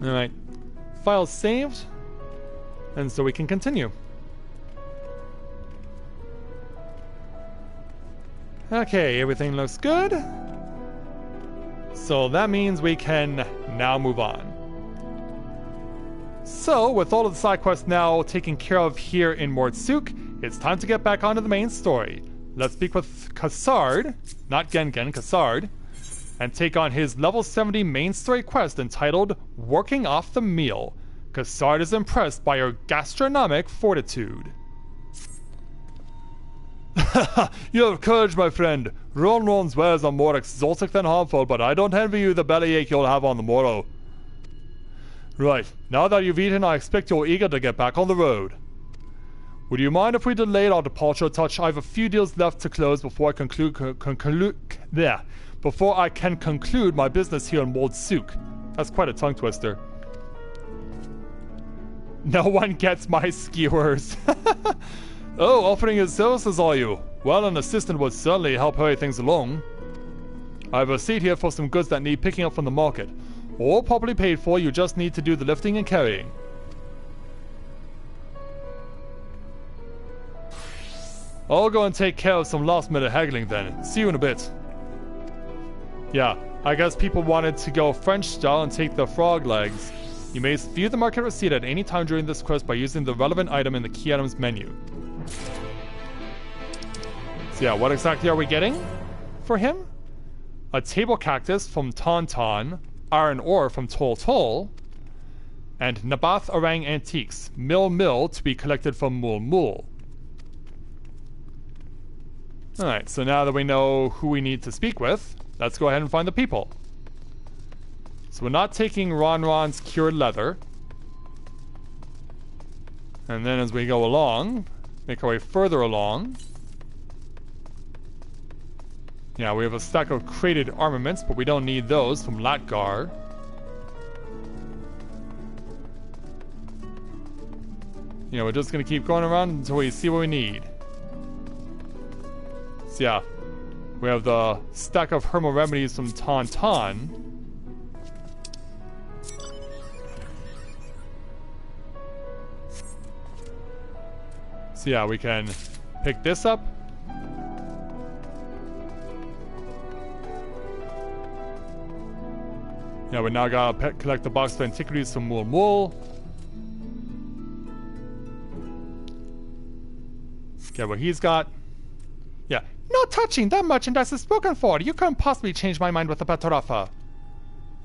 Alright. File saved. And so we can continue. Okay, everything looks good. So that means we can now move on. So, with all of the side quests now taken care of here in Mordsuk, it's time to get back onto the main story. Let's speak with Cassard, not Gengen, Cassard, and take on his level 70 main story quest entitled Working Off the Meal. Cassard is impressed by your gastronomic fortitude. You have courage, my friend. Ronron's wares are more exotic than harmful, but I don't envy you the bellyache you'll have on the morrow. Right, now that you've eaten, I expect you're eager to get back on the road. Would you mind if we delayed our departure a touch? I have a few deals left to close before I before I can conclude my business here in Mordsuk. That's quite a tongue twister. No one gets my skewers. Oh, offering his services, are you? Well, an assistant would certainly help hurry things along. I have a seat here for some goods that need picking up from the market. All properly paid for, you just need to do the lifting and carrying. I'll go and take care of some last minute haggling then. See you in a bit. Yeah, I guess people wanted to go French style and take the frog legs. You may view the market receipt at any time during this quest by using the relevant item in the key items menu. So yeah, what exactly are we getting for him? A table cactus from Tauntaun, iron ore from Tol Tol, and Nabath Orang antiques, Mill to be collected from Mul Mul. Alright, so now that we know who we need to speak with, let's go ahead and find the people. So we're not taking Ronron's cured leather. And then as we go along, make our way further along. Yeah, we have a stack of crated armaments, but we don't need those from Latgar. You know, we're just gonna keep going around until we see what we need. So yeah, we have the stack of herbal remedies from Tauntaun. So yeah, we can pick this up. Yeah, we now gotta collect the box of antiquities from Mul Mul. Okay, what he's got. Yeah. No touching! That merchandise is spoken for! You couldn't possibly change my mind with the better offer.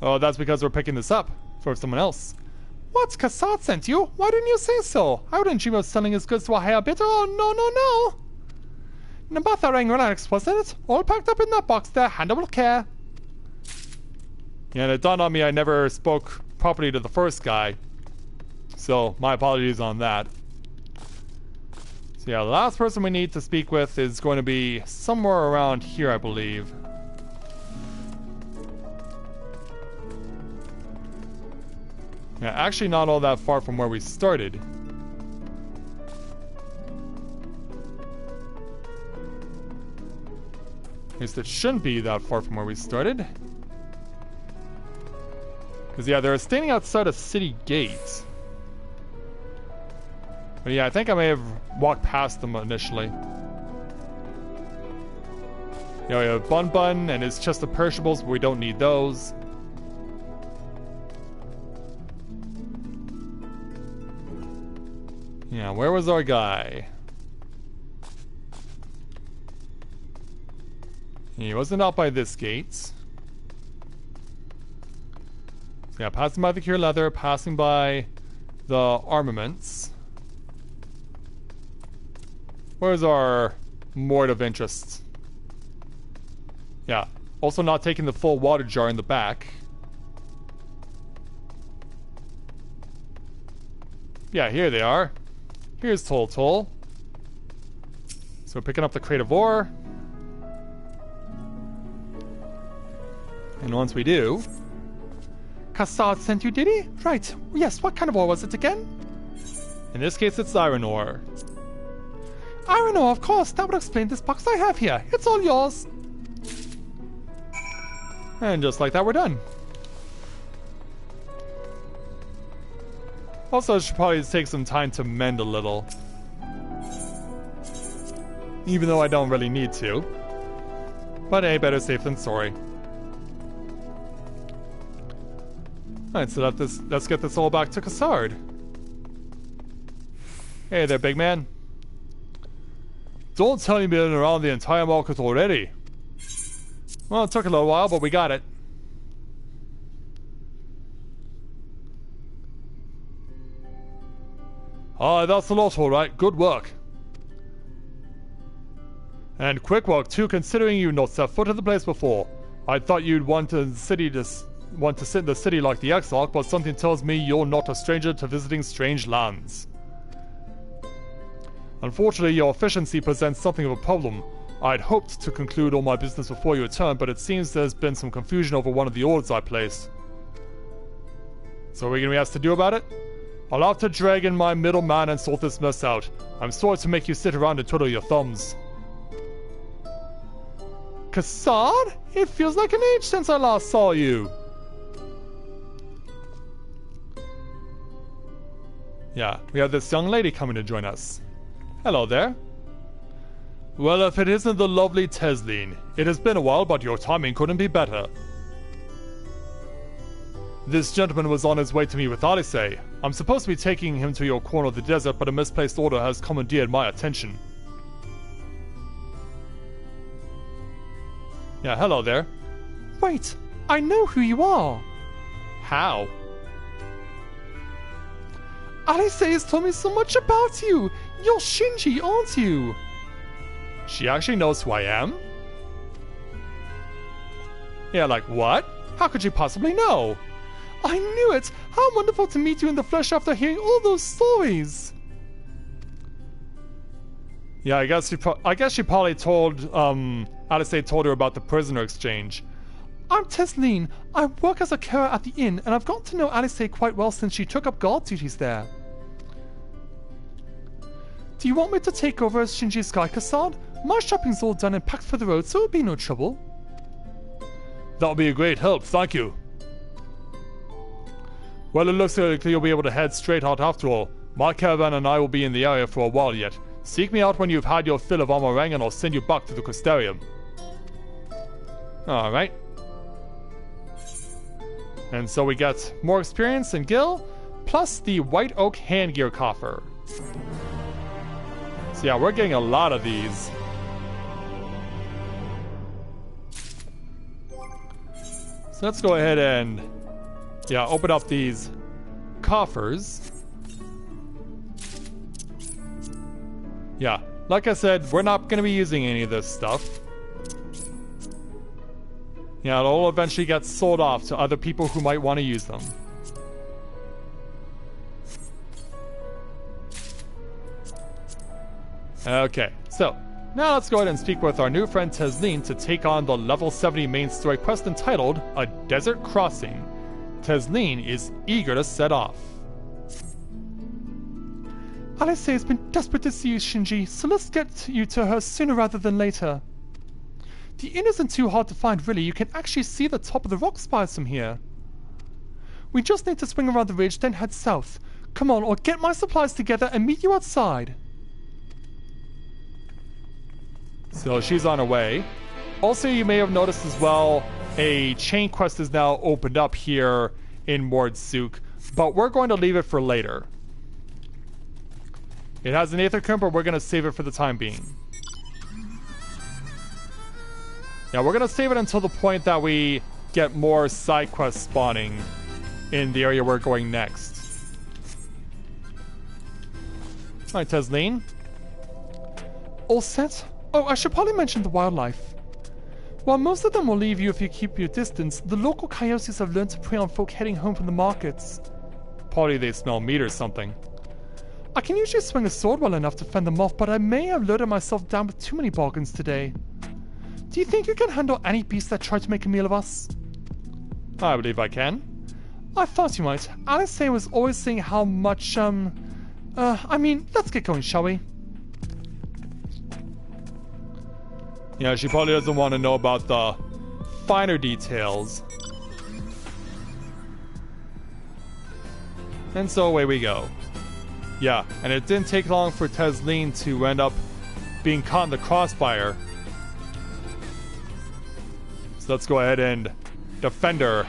Oh, that's because we're picking this up for someone else. What? Cassard sent you? Why didn't you say so? I wouldn't dream of selling his goods to a higher bidder. Oh, no. Nabatha rang relax, wasn't it? All packed up in that box there, handled with care. Yeah, and it dawned on me I never spoke properly to the first guy. So, my apologies on that. So yeah, the last person we need to speak with is going to be somewhere around here, I believe. Yeah, actually not all that far from where we started. At least it shouldn't be that far from where we started. Because yeah, they're standing outside a city gate. But yeah, I think I may have walked past them initially. You know, we have Bun and his chest of perishables, but we don't need those. Yeah, where was our guy? He wasn't out by this gate. So yeah, passing by the cure leather, passing by the armaments. Where's our Mort of interest? Yeah. Also not taking the full water jar in the back. Yeah, here they are. Here's Toll. So we're picking up the crate of ore. And once we do... Cassard sent you, did he? Right. Yes, what kind of ore was it again? In this case, it's iron ore. Iron ore, of course. That would explain this box I have here. It's all yours. And just like that, we're done. Also, I should probably take some time to mend a little. Even though I don't really need to. But hey, better safe than sorry. Alright, so let's get this all back to Cassard. Hey there, big man. Don't tell me you've been around the entire market already. Well, it took a little while, but we got it. Ah, that's a lot, alright. Good work. And quick work, too, considering you not set foot in the place before. I thought you'd want to sit in the city like the Exarch, but something tells me you're not a stranger to visiting strange lands. Unfortunately, your efficiency presents something of a problem. I'd hoped to conclude all my business before you return, but it seems there's been some confusion over one of the orders I placed. So what are we going to asked to do about it? I'll have to drag in my middleman and sort this mess out. I'm sorry to make you sit around and twiddle your thumbs. Cassard? It feels like an age since I last saw you. Yeah, we have this young lady coming to join us. Hello there. Well, if it isn't the lovely Tesleen. It has been a while, but your timing couldn't be better. This gentleman was on his way to meet with Alice. I'm supposed to be taking him to your corner of the desert, but a misplaced order has commandeered my attention. Yeah, hello there. Wait, I know who you are. How? Alice has told me so much about you. You're Shinji, aren't you? She actually knows who I am? Yeah, like what? How could she possibly know? I knew it! How wonderful to meet you in the flesh after hearing all those stories! Yeah, I guess she probably told, Alice told her about the prisoner exchange. I'm Tesleen. I work as a carer at the inn, and I've gotten to know Alice quite well since she took up guard duties there. Do you want me to take over as Shinji's guy, Cassard? My shopping's all done and packed for the road, so it'll be no trouble. That'll be a great help, thank you. Well, it looks like you'll be able to head straight out after all. My caravan and I will be in the area for a while yet. Seek me out when you've had your fill of Amarang and I'll send you back to the Crystarium. Alright. And so we get more experience in Gil, plus the White Oak Handgear Coffer. So yeah, we're getting a lot of these. So let's go ahead and, yeah, open up these coffers. Yeah, like I said, we're not going to be using any of this stuff. Yeah, it'll eventually get sold off to other people who might want to use them. Okay, so now let's go ahead and speak with our new friend Tesleen to take on the level 70 main story quest entitled A Desert Crossing. Tesleen is eager to set off. Alice has been desperate to see you, Shinji, so let's get you to her sooner rather than later. The inn isn't too hard to find, really. You can actually see the top of the rock spires from here. We just need to swing around the ridge, then head south. Come on, or get my supplies together and meet you outside. So she's on her way. Also, you may have noticed as well, a chain quest is now opened up here in Mordsuk, but we're going to leave it for later. It has an Aethercurrent, but we're going to save it for the time being. Yeah, we're going to save it until the point that we get more side quests spawning in the area we're going next. Alright, Tesleen. all set? Oh, I should probably mention the wildlife. While most of them will leave you if you keep your distance, the local coyotes have learned to prey on folk heading home from the markets. Probably they smell meat or something. I can usually swing a sword well enough to fend them off, but I may have loaded myself down with too many bargains today. Do you think you can handle any beast that tried to make a meal of us? I believe I can. I thought you might. Alice was always saying how much, let's get going, shall we? Yeah, she probably doesn't want to know about the finer details. And so away we go. Yeah, and it didn't take long for Tesleen to end up being caught in the crossfire. So let's go ahead and defend her.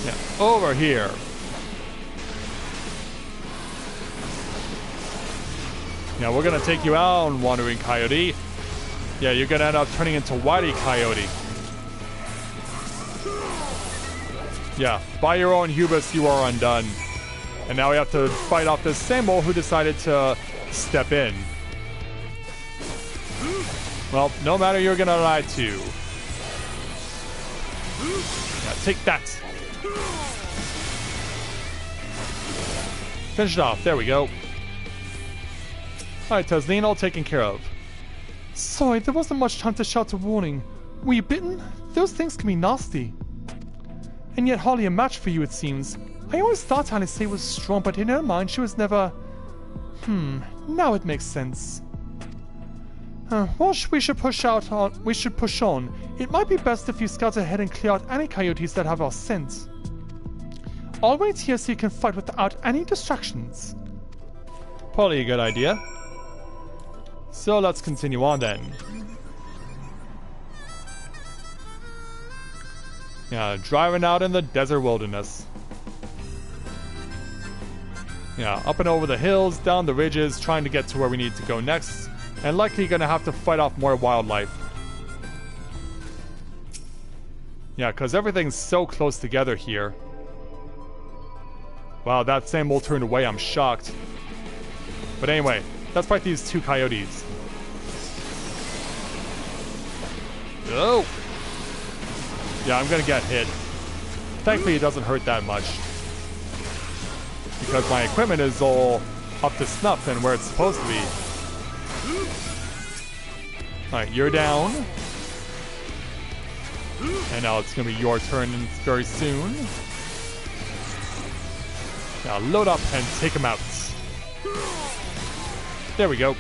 Yeah, over here. Yeah, we're gonna take you out, Wandering Coyote. Yeah, you're gonna end up turning into Whitey Coyote. Yeah, by your own hubris, you are undone. And now we have to fight off this Sambo who decided to step in. Well, no matter, you're gonna lie too. Yeah, take that. Finish it off. There we go. Alright, Tesleen, all taken care of. Sorry, there wasn't much time to shout a warning. Were you bitten? Those things can be nasty. And yet hardly a match for you, it seems. I always thought Alice was strong, but in her mind she was never... now it makes sense. Well, we should push on. It might be best if you scout ahead and clear out any coyotes that have our scent. I'll wait here so you can fight without any distractions. Probably a good idea. So let's continue on then. Yeah, driving out in the desert wilderness. Yeah, up and over the hills, down the ridges, trying to get to where we need to go next. And likely gonna have to fight off more wildlife. Yeah, because everything's so close together here. Wow, that same bull turned away, I'm shocked. But anyway, let's fight these two coyotes. Oh! Yeah, I'm gonna get hit. Thankfully, it doesn't hurt that much. Because my equipment is all up to snuff and where it's supposed to be. Alright, you're down. And now it's gonna be your turn very soon. Now load up and take him out. There we go.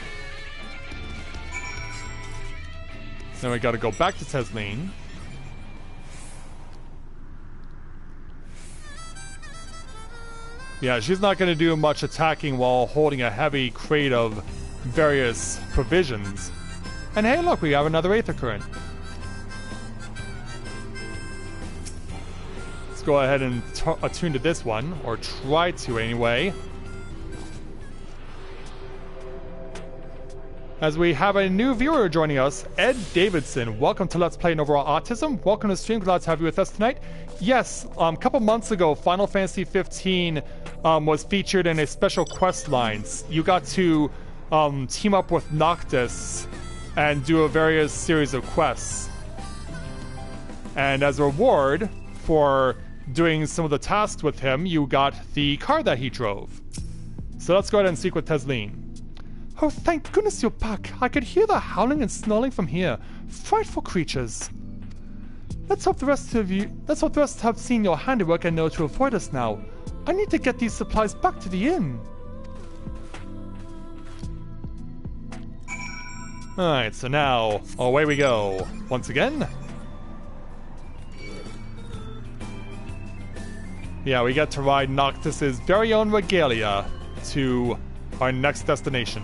Then we gotta go back to Tesleen. Yeah, she's not gonna do much attacking while holding a heavy crate of various provisions. And hey, look, we have another Aether Current. Let's go ahead and attune to this one, or try to anyway. As we have a new viewer joining us, Ed Davidson. Welcome to Let's Play Novaura Autism. Welcome to the stream. Glad to have you with us tonight. Yes, a couple months ago, Final Fantasy XV was featured in a special quest line. You got to team up with Noctis and do a various series of quests. And as a reward for doing some of the tasks with him, you got the car that he drove. So let's go ahead and speak with Tesleen. Oh, thank goodness you're back. I could hear the howling and snarling from here. Frightful creatures. Let's hope the rest have seen your handiwork and know to avoid us now. I need to get these supplies back to the inn. Alright, so now, away we go. Once again. Yeah, we get to ride Noctis's very own Regalia to our next destination,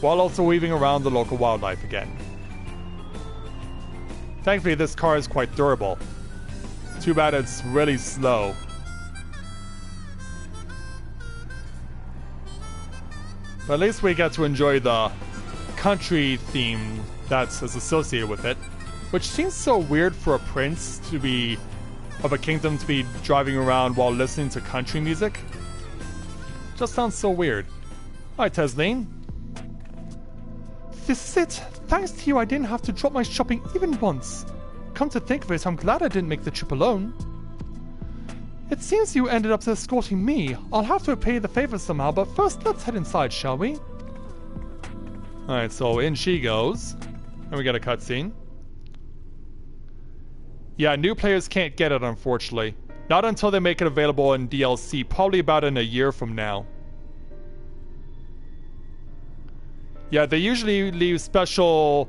while also weaving around the local wildlife again. Thankfully, this car is quite durable. Too bad it's really slow. But at least we get to enjoy the country theme that's associated with it, which seems so weird for a prince to be of a kingdom to be driving around while listening to country music. Just sounds so weird. Hi, Tesleen. This is it. Thanks to you, I didn't have to drop my shopping even once. Come to think of it, I'm glad I didn't make the trip alone. It seems you ended up escorting me. I'll have to repay the favor somehow, but first let's head inside, shall we? Alright, so in she goes. And we get a cutscene. Yeah, new players can't get it, unfortunately. Not until they make it available in DLC, probably about in a year from now. Yeah, they usually leave special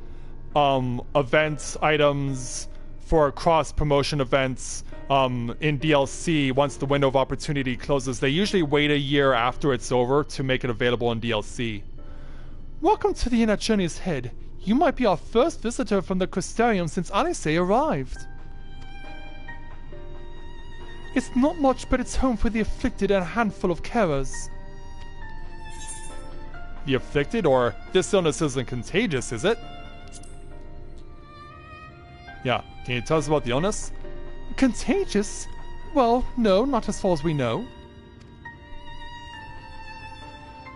events, items for cross-promotion events in DLC once the window of opportunity closes. They usually wait a year after it's over to make it available in DLC. Welcome to the inn at Journey's Head. You might be our first visitor from the Crystarium since Alice arrived. It's not much, but it's home for the afflicted and a handful of carers. The afflicted? Or this illness isn't contagious, is it? Yeah, can you tell us about the illness? Contagious? Well, no, not as far as we know.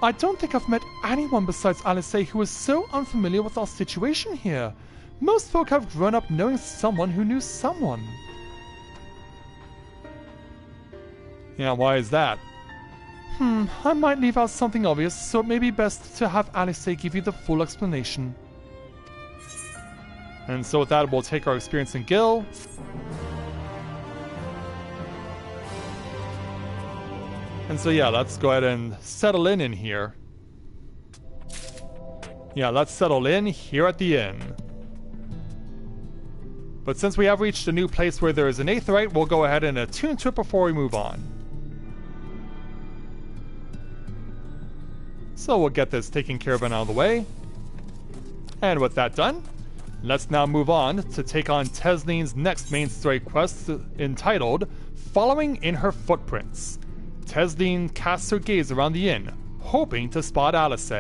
I don't think I've met anyone besides Alice who is so unfamiliar with our situation here. Most folk have grown up knowing someone who knew someone. Yeah, why is that? I might leave out something obvious, so it may be best to have Alice give you the full explanation. And so with that, we'll take our experience in Gil. And so yeah, let's go ahead and settle in here. Yeah, let's settle in here at the inn. But since we have reached a new place where there is an aetheryte, we'll go ahead and attune to it before we move on. So we'll get this taken care of and out of the way. And with that done, let's now move on to take on Tesleen's next main story quest entitled Following in Her Footprints. Tesleen casts her gaze around the inn, hoping to spot Alice.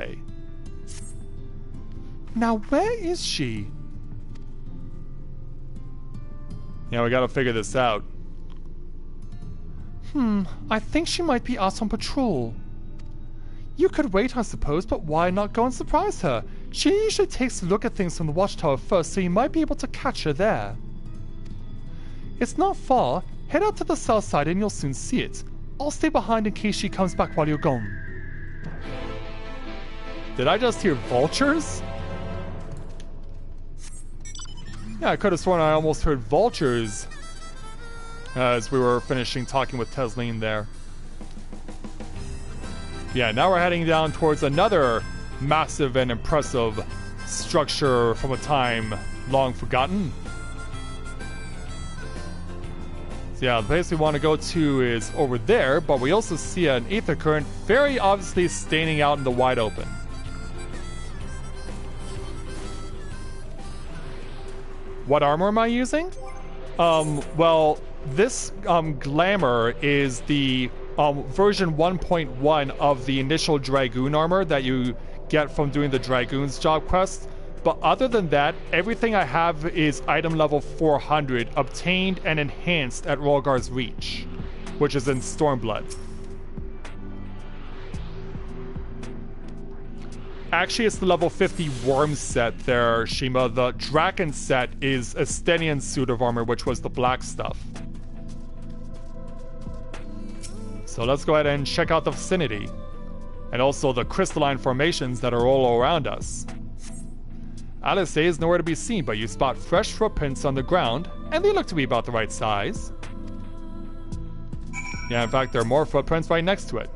Now where is she? Yeah, we gotta figure this out. I think she might be out on patrol. You could wait, I suppose, but why not go and surprise her? She usually takes a look at things from the watchtower first, so you might be able to catch her there. It's not far. Head out to the south side and you'll soon see it. I'll stay behind in case she comes back while you're gone. Did I just hear vultures? Yeah, I could have sworn I almost heard vultures as we were finishing talking with Tesleen there. Yeah, now we're heading down towards another massive and impressive structure from a time long forgotten. So yeah, the place we want to go to is over there, but we also see an aether current very obviously standing out in the wide open. What armor am I using? Well, this glamour is the version 1.1 of the initial Dragoon armor that you get from doing the Dragoon's job quest. But other than that, everything I have is item level 400, obtained and enhanced at Rolgar's Reach, which is in Stormblood. Actually, it's the level 50 Worm set there, Shima. The Draken set is Estenian's suit of armor, which was the black stuff. So let's go ahead and check out the vicinity. And also the crystalline formations that are all around us. Alice is nowhere to be seen, but you spot fresh footprints on the ground, and they look to be about the right size. Yeah, in fact, there are more footprints right next to it.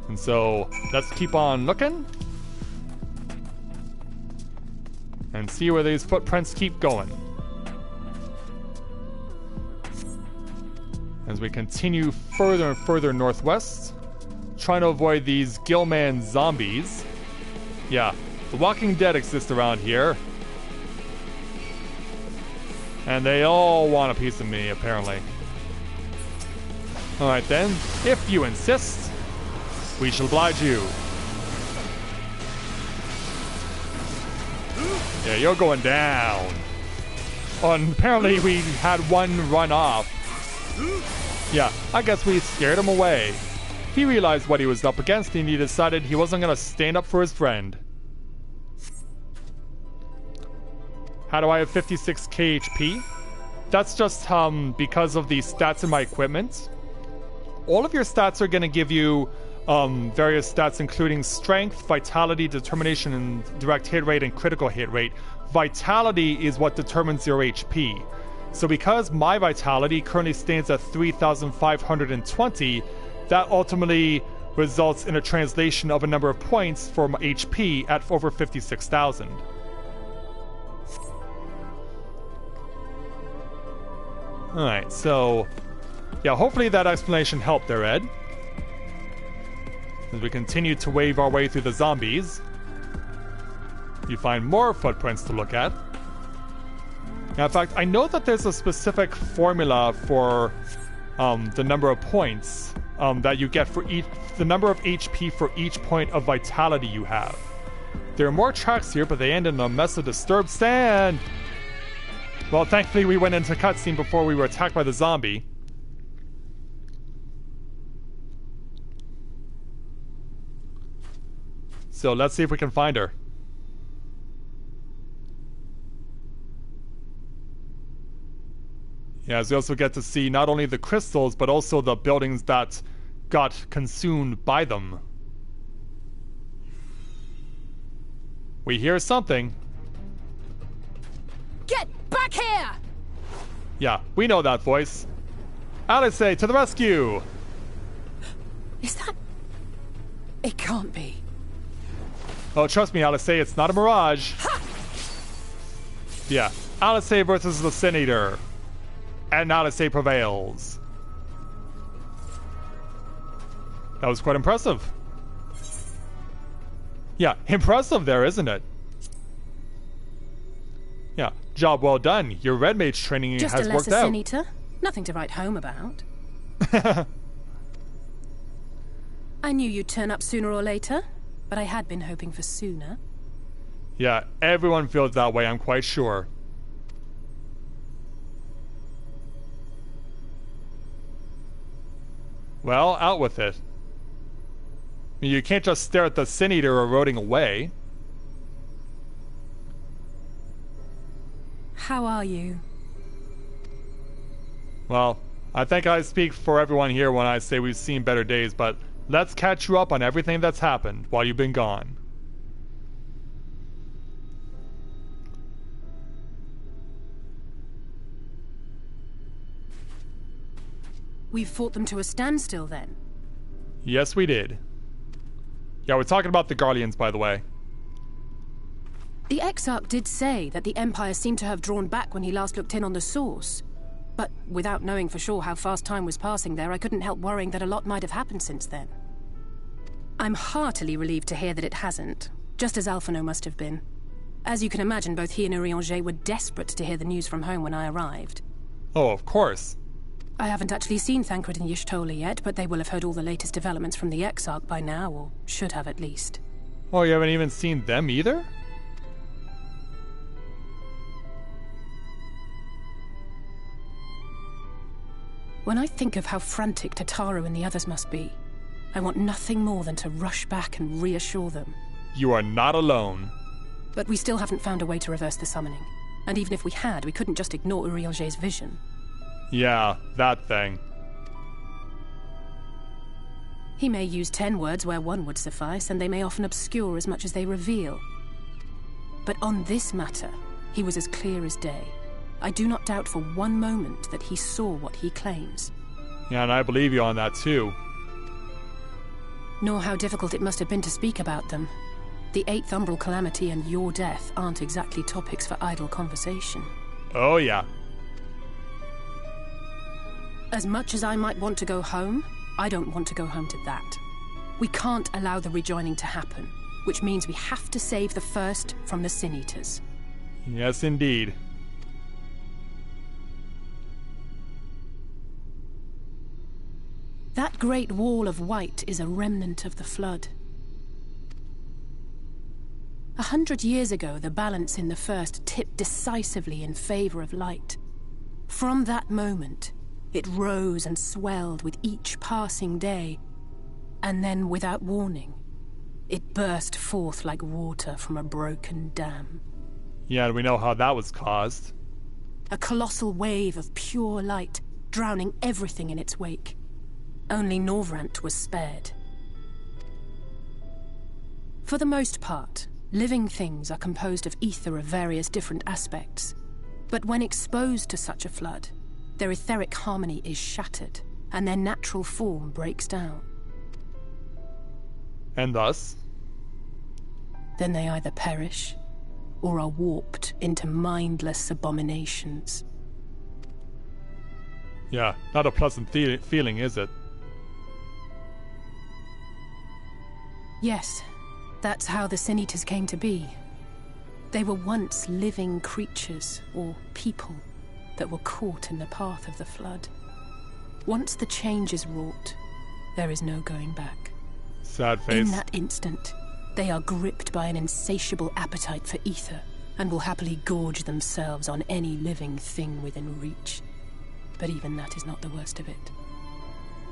And so, let's keep on looking. And see where these footprints keep going. As we continue further and further northwest, trying to avoid these Gilman zombies. Yeah, the Walking Dead exist around here. And they all want a piece of me, apparently. Alright then, if you insist, we shall oblige you. Yeah, you're going down. Oh, and apparently we had one run off. Yeah, I guess we scared him away. He realized what he was up against and he decided he wasn't going to stand up for his friend. How do I have 56k HP? That's just because of the stats in my equipment. All of your stats are going to give you various stats including strength, vitality, determination, and direct hit rate and critical hit rate. Vitality is what determines your HP. So because my vitality currently stands at 3,520, that ultimately results in a translation of a number of points for my HP at over 56,000. Alright, so yeah, hopefully that explanation helped there, Ed. As we continue to wave our way through the zombies, you find more footprints to look at. Now, in fact, I know that there's a specific formula for the number of points that you get for the number of HP for each point of vitality you have. There are more tracks here, but they end in a mess of disturbed sand. Well, thankfully we went into cutscene before we were attacked by the zombie. So let's see if we can find her. Yeah, as we also get to see not only the crystals, but also the buildings that got consumed by them. We hear something. Get back here! Yeah, we know that voice. Alice, to the rescue! Is that... It can't be. Oh, trust me, Alice, it's not a mirage. Ha! Yeah, Alice versus the Sin Eater. And Alice prevails. That was quite impressive. Yeah, impressive there, isn't it? Yeah, job well done. Your red mage training has worked out. Just a lesser Sin Eater. Nothing to write home about. I knew you'd turn up sooner or later, but I had been hoping for sooner. Yeah, everyone feels that way, I'm quite sure. Well, out with it. I mean, you can't just stare at the Sin Eater eroding away. How are you? Well, I think I speak for everyone here when I say we've seen better days, but let's catch you up on everything that's happened while you've been gone. We've fought them to a standstill, then? Yes, we did. Yeah, we're talking about the Guardians, by the way. The Exarch did say that the Empire seemed to have drawn back when he last looked in on the source. But without knowing for sure how fast time was passing there, I couldn't help worrying that a lot might have happened since then. I'm heartily relieved to hear that it hasn't, just as Alphino must have been. As you can imagine, both he and Urianger were desperate to hear the news from home when I arrived. Oh, of course. I haven't actually seen Thancred and Y'shtola yet, but they will have heard all the latest developments from the Exarch by now, or should have at least. Oh, you haven't even seen them either? When I think of how frantic Tataru and the others must be, I want nothing more than to rush back and reassure them. You are not alone. But we still haven't found a way to reverse the summoning. And even if we had, we couldn't just ignore Urianger's vision. Yeah, that thing. He may use 10 words where one would suffice, and they may often obscure as much as they reveal. But on this matter, he was as clear as day. I do not doubt for one moment that he saw what he claims. Yeah, and I believe you on that too. Nor how difficult it must have been to speak about them. The 8th Umbral Calamity and your death aren't exactly topics for idle conversation. Oh yeah. As much as I might want to go home, I don't want to go home to that. We can't allow the rejoining to happen, which means we have to save the first from the Sin Eaters. Yes, indeed. That great wall of white is a remnant of the flood. 100 years ago, the balance in the first tipped decisively in favor of light. From that moment, it rose and swelled with each passing day, And then, without warning, it burst forth like water from a broken dam. Yeah, and we know how that was caused. A colossal wave of pure light, drowning everything in its wake. Only Norvrant was spared. For the most part, living things are composed of ether of various different aspects. But when exposed to such a flood, their etheric harmony is shattered, and their natural form breaks down. And thus? Then they either perish, or are warped into mindless abominations. Yeah, not a pleasant feeling, is it? Yes, that's how the Sin Eaters came to be. They were once living creatures, or people, that were caught in the path of the flood. Once the change is wrought, there is no going back. Sad face. In that instant, they are gripped by an insatiable appetite for ether, and will happily gorge themselves on any living thing within reach. But even that is not the worst of it.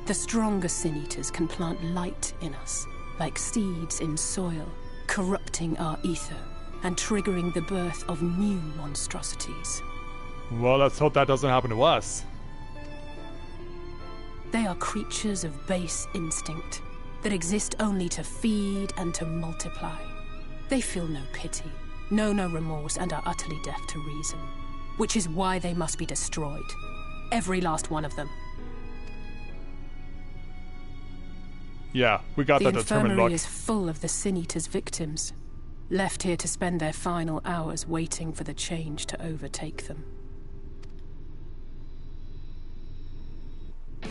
The stronger Sin Eaters can plant light in us, like seeds in soil, corrupting our ether, and triggering the birth of new monstrosities. Well, let's hope that doesn't happen to us. They are creatures of base instinct, that exist only to feed and to multiply. They feel no pity, know no remorse, and are utterly deaf to reason. Which is why they must be destroyed. Every last one of them. Yeah, we got that determined look. The infirmary is full of the Sin Eaters' victims, left here to spend their final hours waiting for the change to overtake them.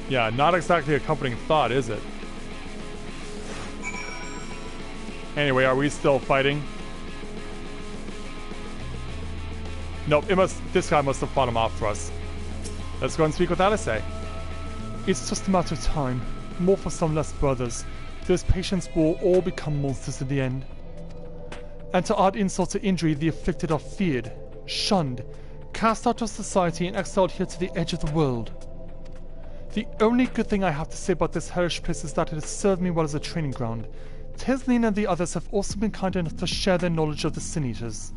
Yeah, not exactly a comforting thought, is it? Anyway, are we still fighting? Nope, this guy must have fought him off for us. Let's go and speak with Alice. It's just a matter of time. More for some, less for others. Those patients will all become monsters in the end. And to add insult to injury, the afflicted are feared, shunned, cast out of society and exiled here to the edge of the world. The only good thing I have to say about this hellish place is that it has served me well as a training ground. Teslin and the others have also been kind enough to share their knowledge of the Sin Eaters.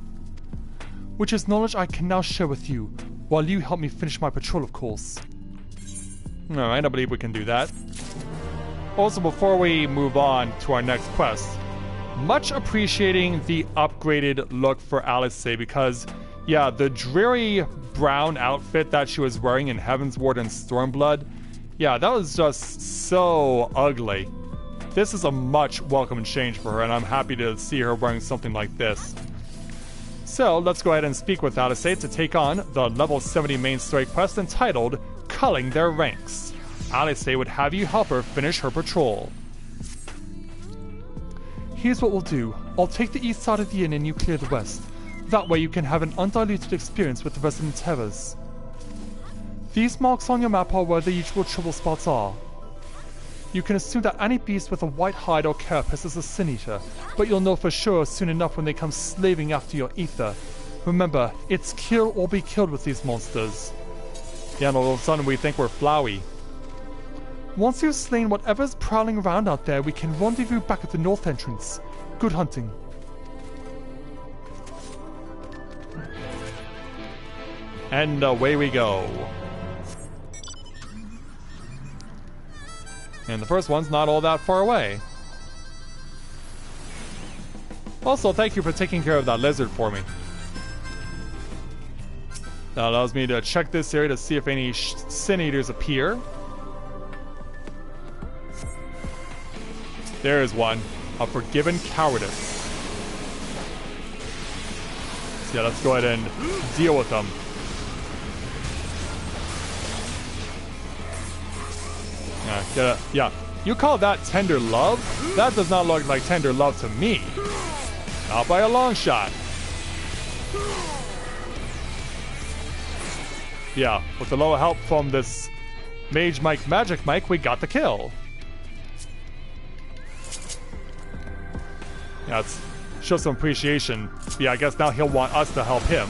Which is knowledge I can now share with you, while you help me finish my patrol, of course. Alright, I believe we can do that. Also, before we move on to our next quest, much appreciating the upgraded look for Alice, because, yeah, the dreary brown outfit that she was wearing in Heavensward and Stormblood, yeah, that was just so ugly. This is a much welcome change for her, and I'm happy to see her wearing something like this. So, let's go ahead and speak with Alice to take on the level 70 main story quest entitled Culling Their Ranks. Alice would have you help her finish her patrol. Here's what we'll do. I'll take the east side of the inn and you clear the west. That way you can have an undiluted experience with the resident terrors. These marks on your map are where the usual trouble spots are. You can assume that any beast with a white hide or carapace is a Sin Eater, but you'll know for sure soon enough when they come slaving after your ether. Remember, it's kill or be killed with these monsters. Yeah, and all of a sudden we think we're Flowey. Once you've slain whatever's prowling around out there, we can rendezvous back at the north entrance. Good hunting. And away we go. And the first one's not all that far away. Also, thank you for taking care of that lizard for me. That allows me to check this area to see if any Sin Eaters appear. There is one. A forgiven cowardice. So yeah, let's go ahead and deal with them. Yeah, you call that tender love? That does not look like tender love to me. Not by a long shot. Yeah, with a little help from this Mage Mike Magic Mike, we got the kill. Yeah, let's show some appreciation. Yeah, I guess now he'll want us to help him,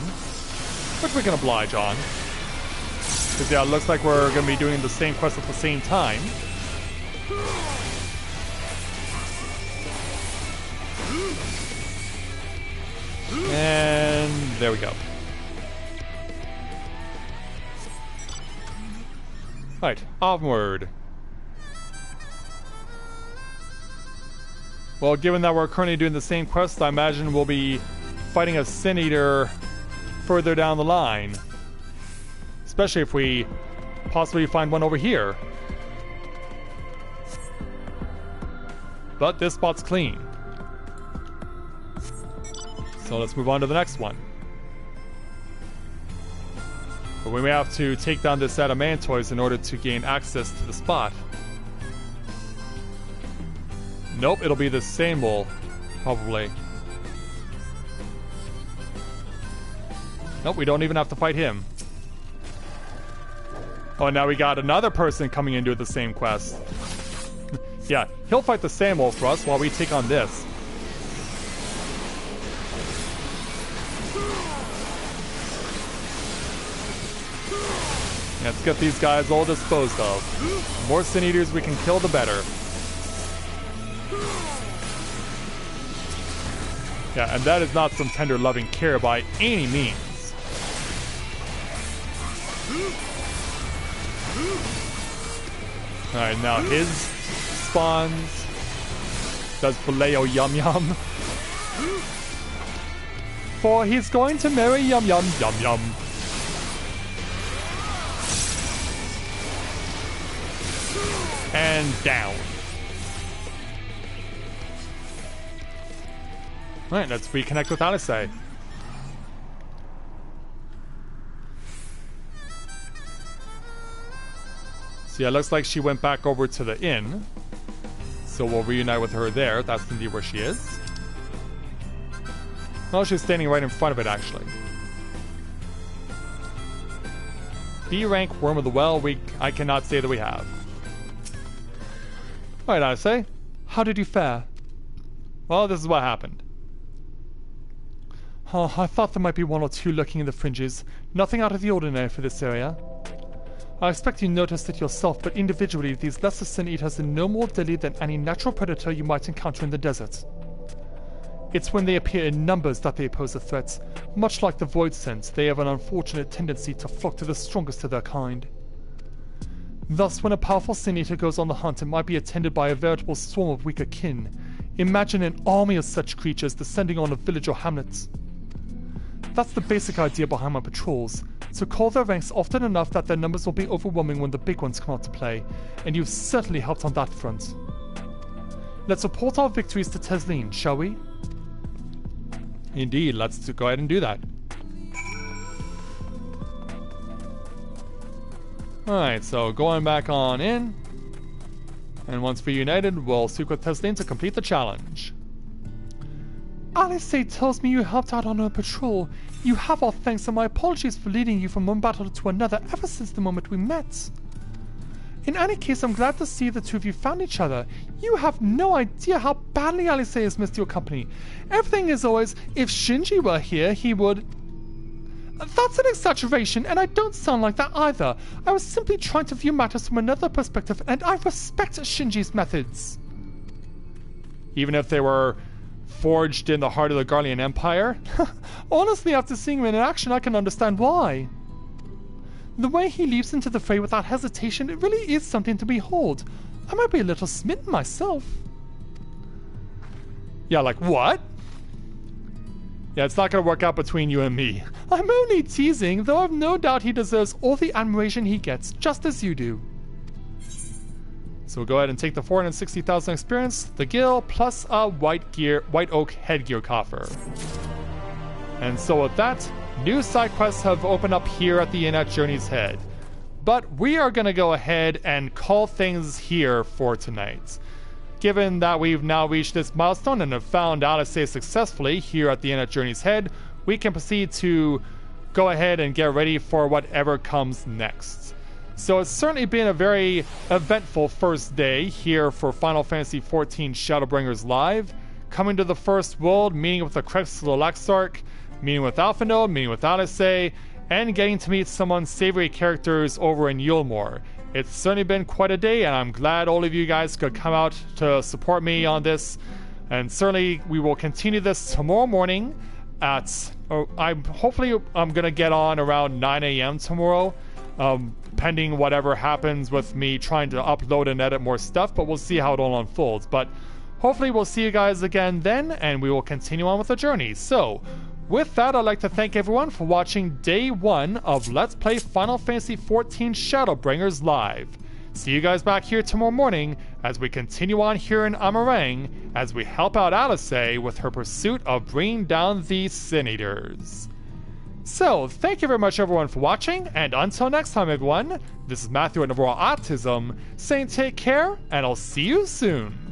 which we can oblige on. Because, yeah, it looks like we're going to be doing the same quest at the same time. And there we go. Right, onward. Well, given that we're currently doing the same quest, I imagine we'll be fighting a Sin Eater further down the line. Especially if we possibly find one over here. But this spot's clean. So let's move on to the next one. But we may have to take down this set of mantoids in order to gain access to the spot. Nope, it'll be the same wool, probably. Nope, we don't even have to fight him. Oh, now we got another person coming in to do the same quest. Yeah, he'll fight the same wool for us while we take on this. Let's get these guys all disposed of. The more Sin Eaters we can kill, the better. Yeah, and that is not some tender loving care by any means. Alright, now his spawns. Does Paleo Yum Yum. For he's going to marry Yum Yum Yum Yum. And down. Alright, let's reconnect with Alice. So yeah, it looks like she went back over to the inn. So we'll reunite with her there. That's indeed where she is. Oh, she's standing right in front of it, actually. B rank Worm of the Well, I cannot say that we have. Alright, Alice, how did you fare? Well, this is what happened. Oh, I thought there might be one or two lurking in the fringes. Nothing out of the ordinary for this area. I expect you noticed it yourself, but individually, these lesser Sin Eaters are no more deadly than any natural predator you might encounter in the desert. It's when they appear in numbers that they pose a threat. Much like the Void Sense, they have an unfortunate tendency to flock to the strongest of their kind. Thus, when a powerful Sin Eater goes on the hunt, it might be attended by a veritable swarm of weaker kin. Imagine an army of such creatures descending on a village or hamlet. That's the basic idea behind my patrols. So call their ranks often enough that their numbers will be overwhelming when the big ones come out to play, and you've certainly helped on that front. Let's report our victories to Teslin, shall we? Indeed, let's go ahead and do that. Alright, so going back on in. And once reunited, we'll speak with Teslin to complete the challenge. Alice tells me you helped out on her patrol. You have our thanks, and my apologies for leading you from one battle to another ever since the moment we met. In any case, I'm glad to see the two of you found each other. You have no idea how badly Alice has missed your company. Everything is always, if Shinji were here, he would... That's an exaggeration, and I don't sound like that either. I was simply trying to view matters from another perspective, and I respect Shinji's methods. Even if they were forged in the heart of the Garlean Empire? Honestly, after seeing him in action, I can understand why. The way he leaps into the fray without hesitation, it really is something to behold. I might be a little smitten myself. Yeah, like what? Yeah, it's not gonna work out between you and me. I'm only teasing, though I've no doubt he deserves all the admiration he gets, just as you do. So we'll go ahead and take the 460,000 experience, the gil, plus a white oak headgear coffer. And so with that, new side quests have opened up here at the inn at Journey's Head. But we are going to go ahead and call things here for tonight. Given that we've now reached this milestone and have found Alice successfully here at the inn at Journey's Head, we can proceed to go ahead and get ready for whatever comes next. So it's certainly been a very eventful first day here for Final Fantasy XIV Shadowbringers Live. Coming to the first world, meeting with the Crexel Laxark, meeting with Alphinaud, meeting with Alice, and getting to meet some unsavory characters over in Yulmore. It's certainly been quite a day, and I'm glad all of you guys could come out to support me on this And certainly we will continue this tomorrow morning at, I'm gonna get on around 9 a.m. tomorrow, pending whatever happens with me trying to upload and edit more stuff, but we'll see how it all unfolds. But hopefully we'll see you guys again then, and we will continue on with the journey. So, with that, I'd like to thank everyone for watching Day 1 of Let's Play Final Fantasy XIV Shadowbringers Live. See you guys back here tomorrow morning as we continue on here in Amarang as we help out Alice with her pursuit of bringing down these Sin Eaters. So, thank you very much everyone for watching, and until next time everyone, this is Matthew at Novaura Autism, saying take care, and I'll see you soon.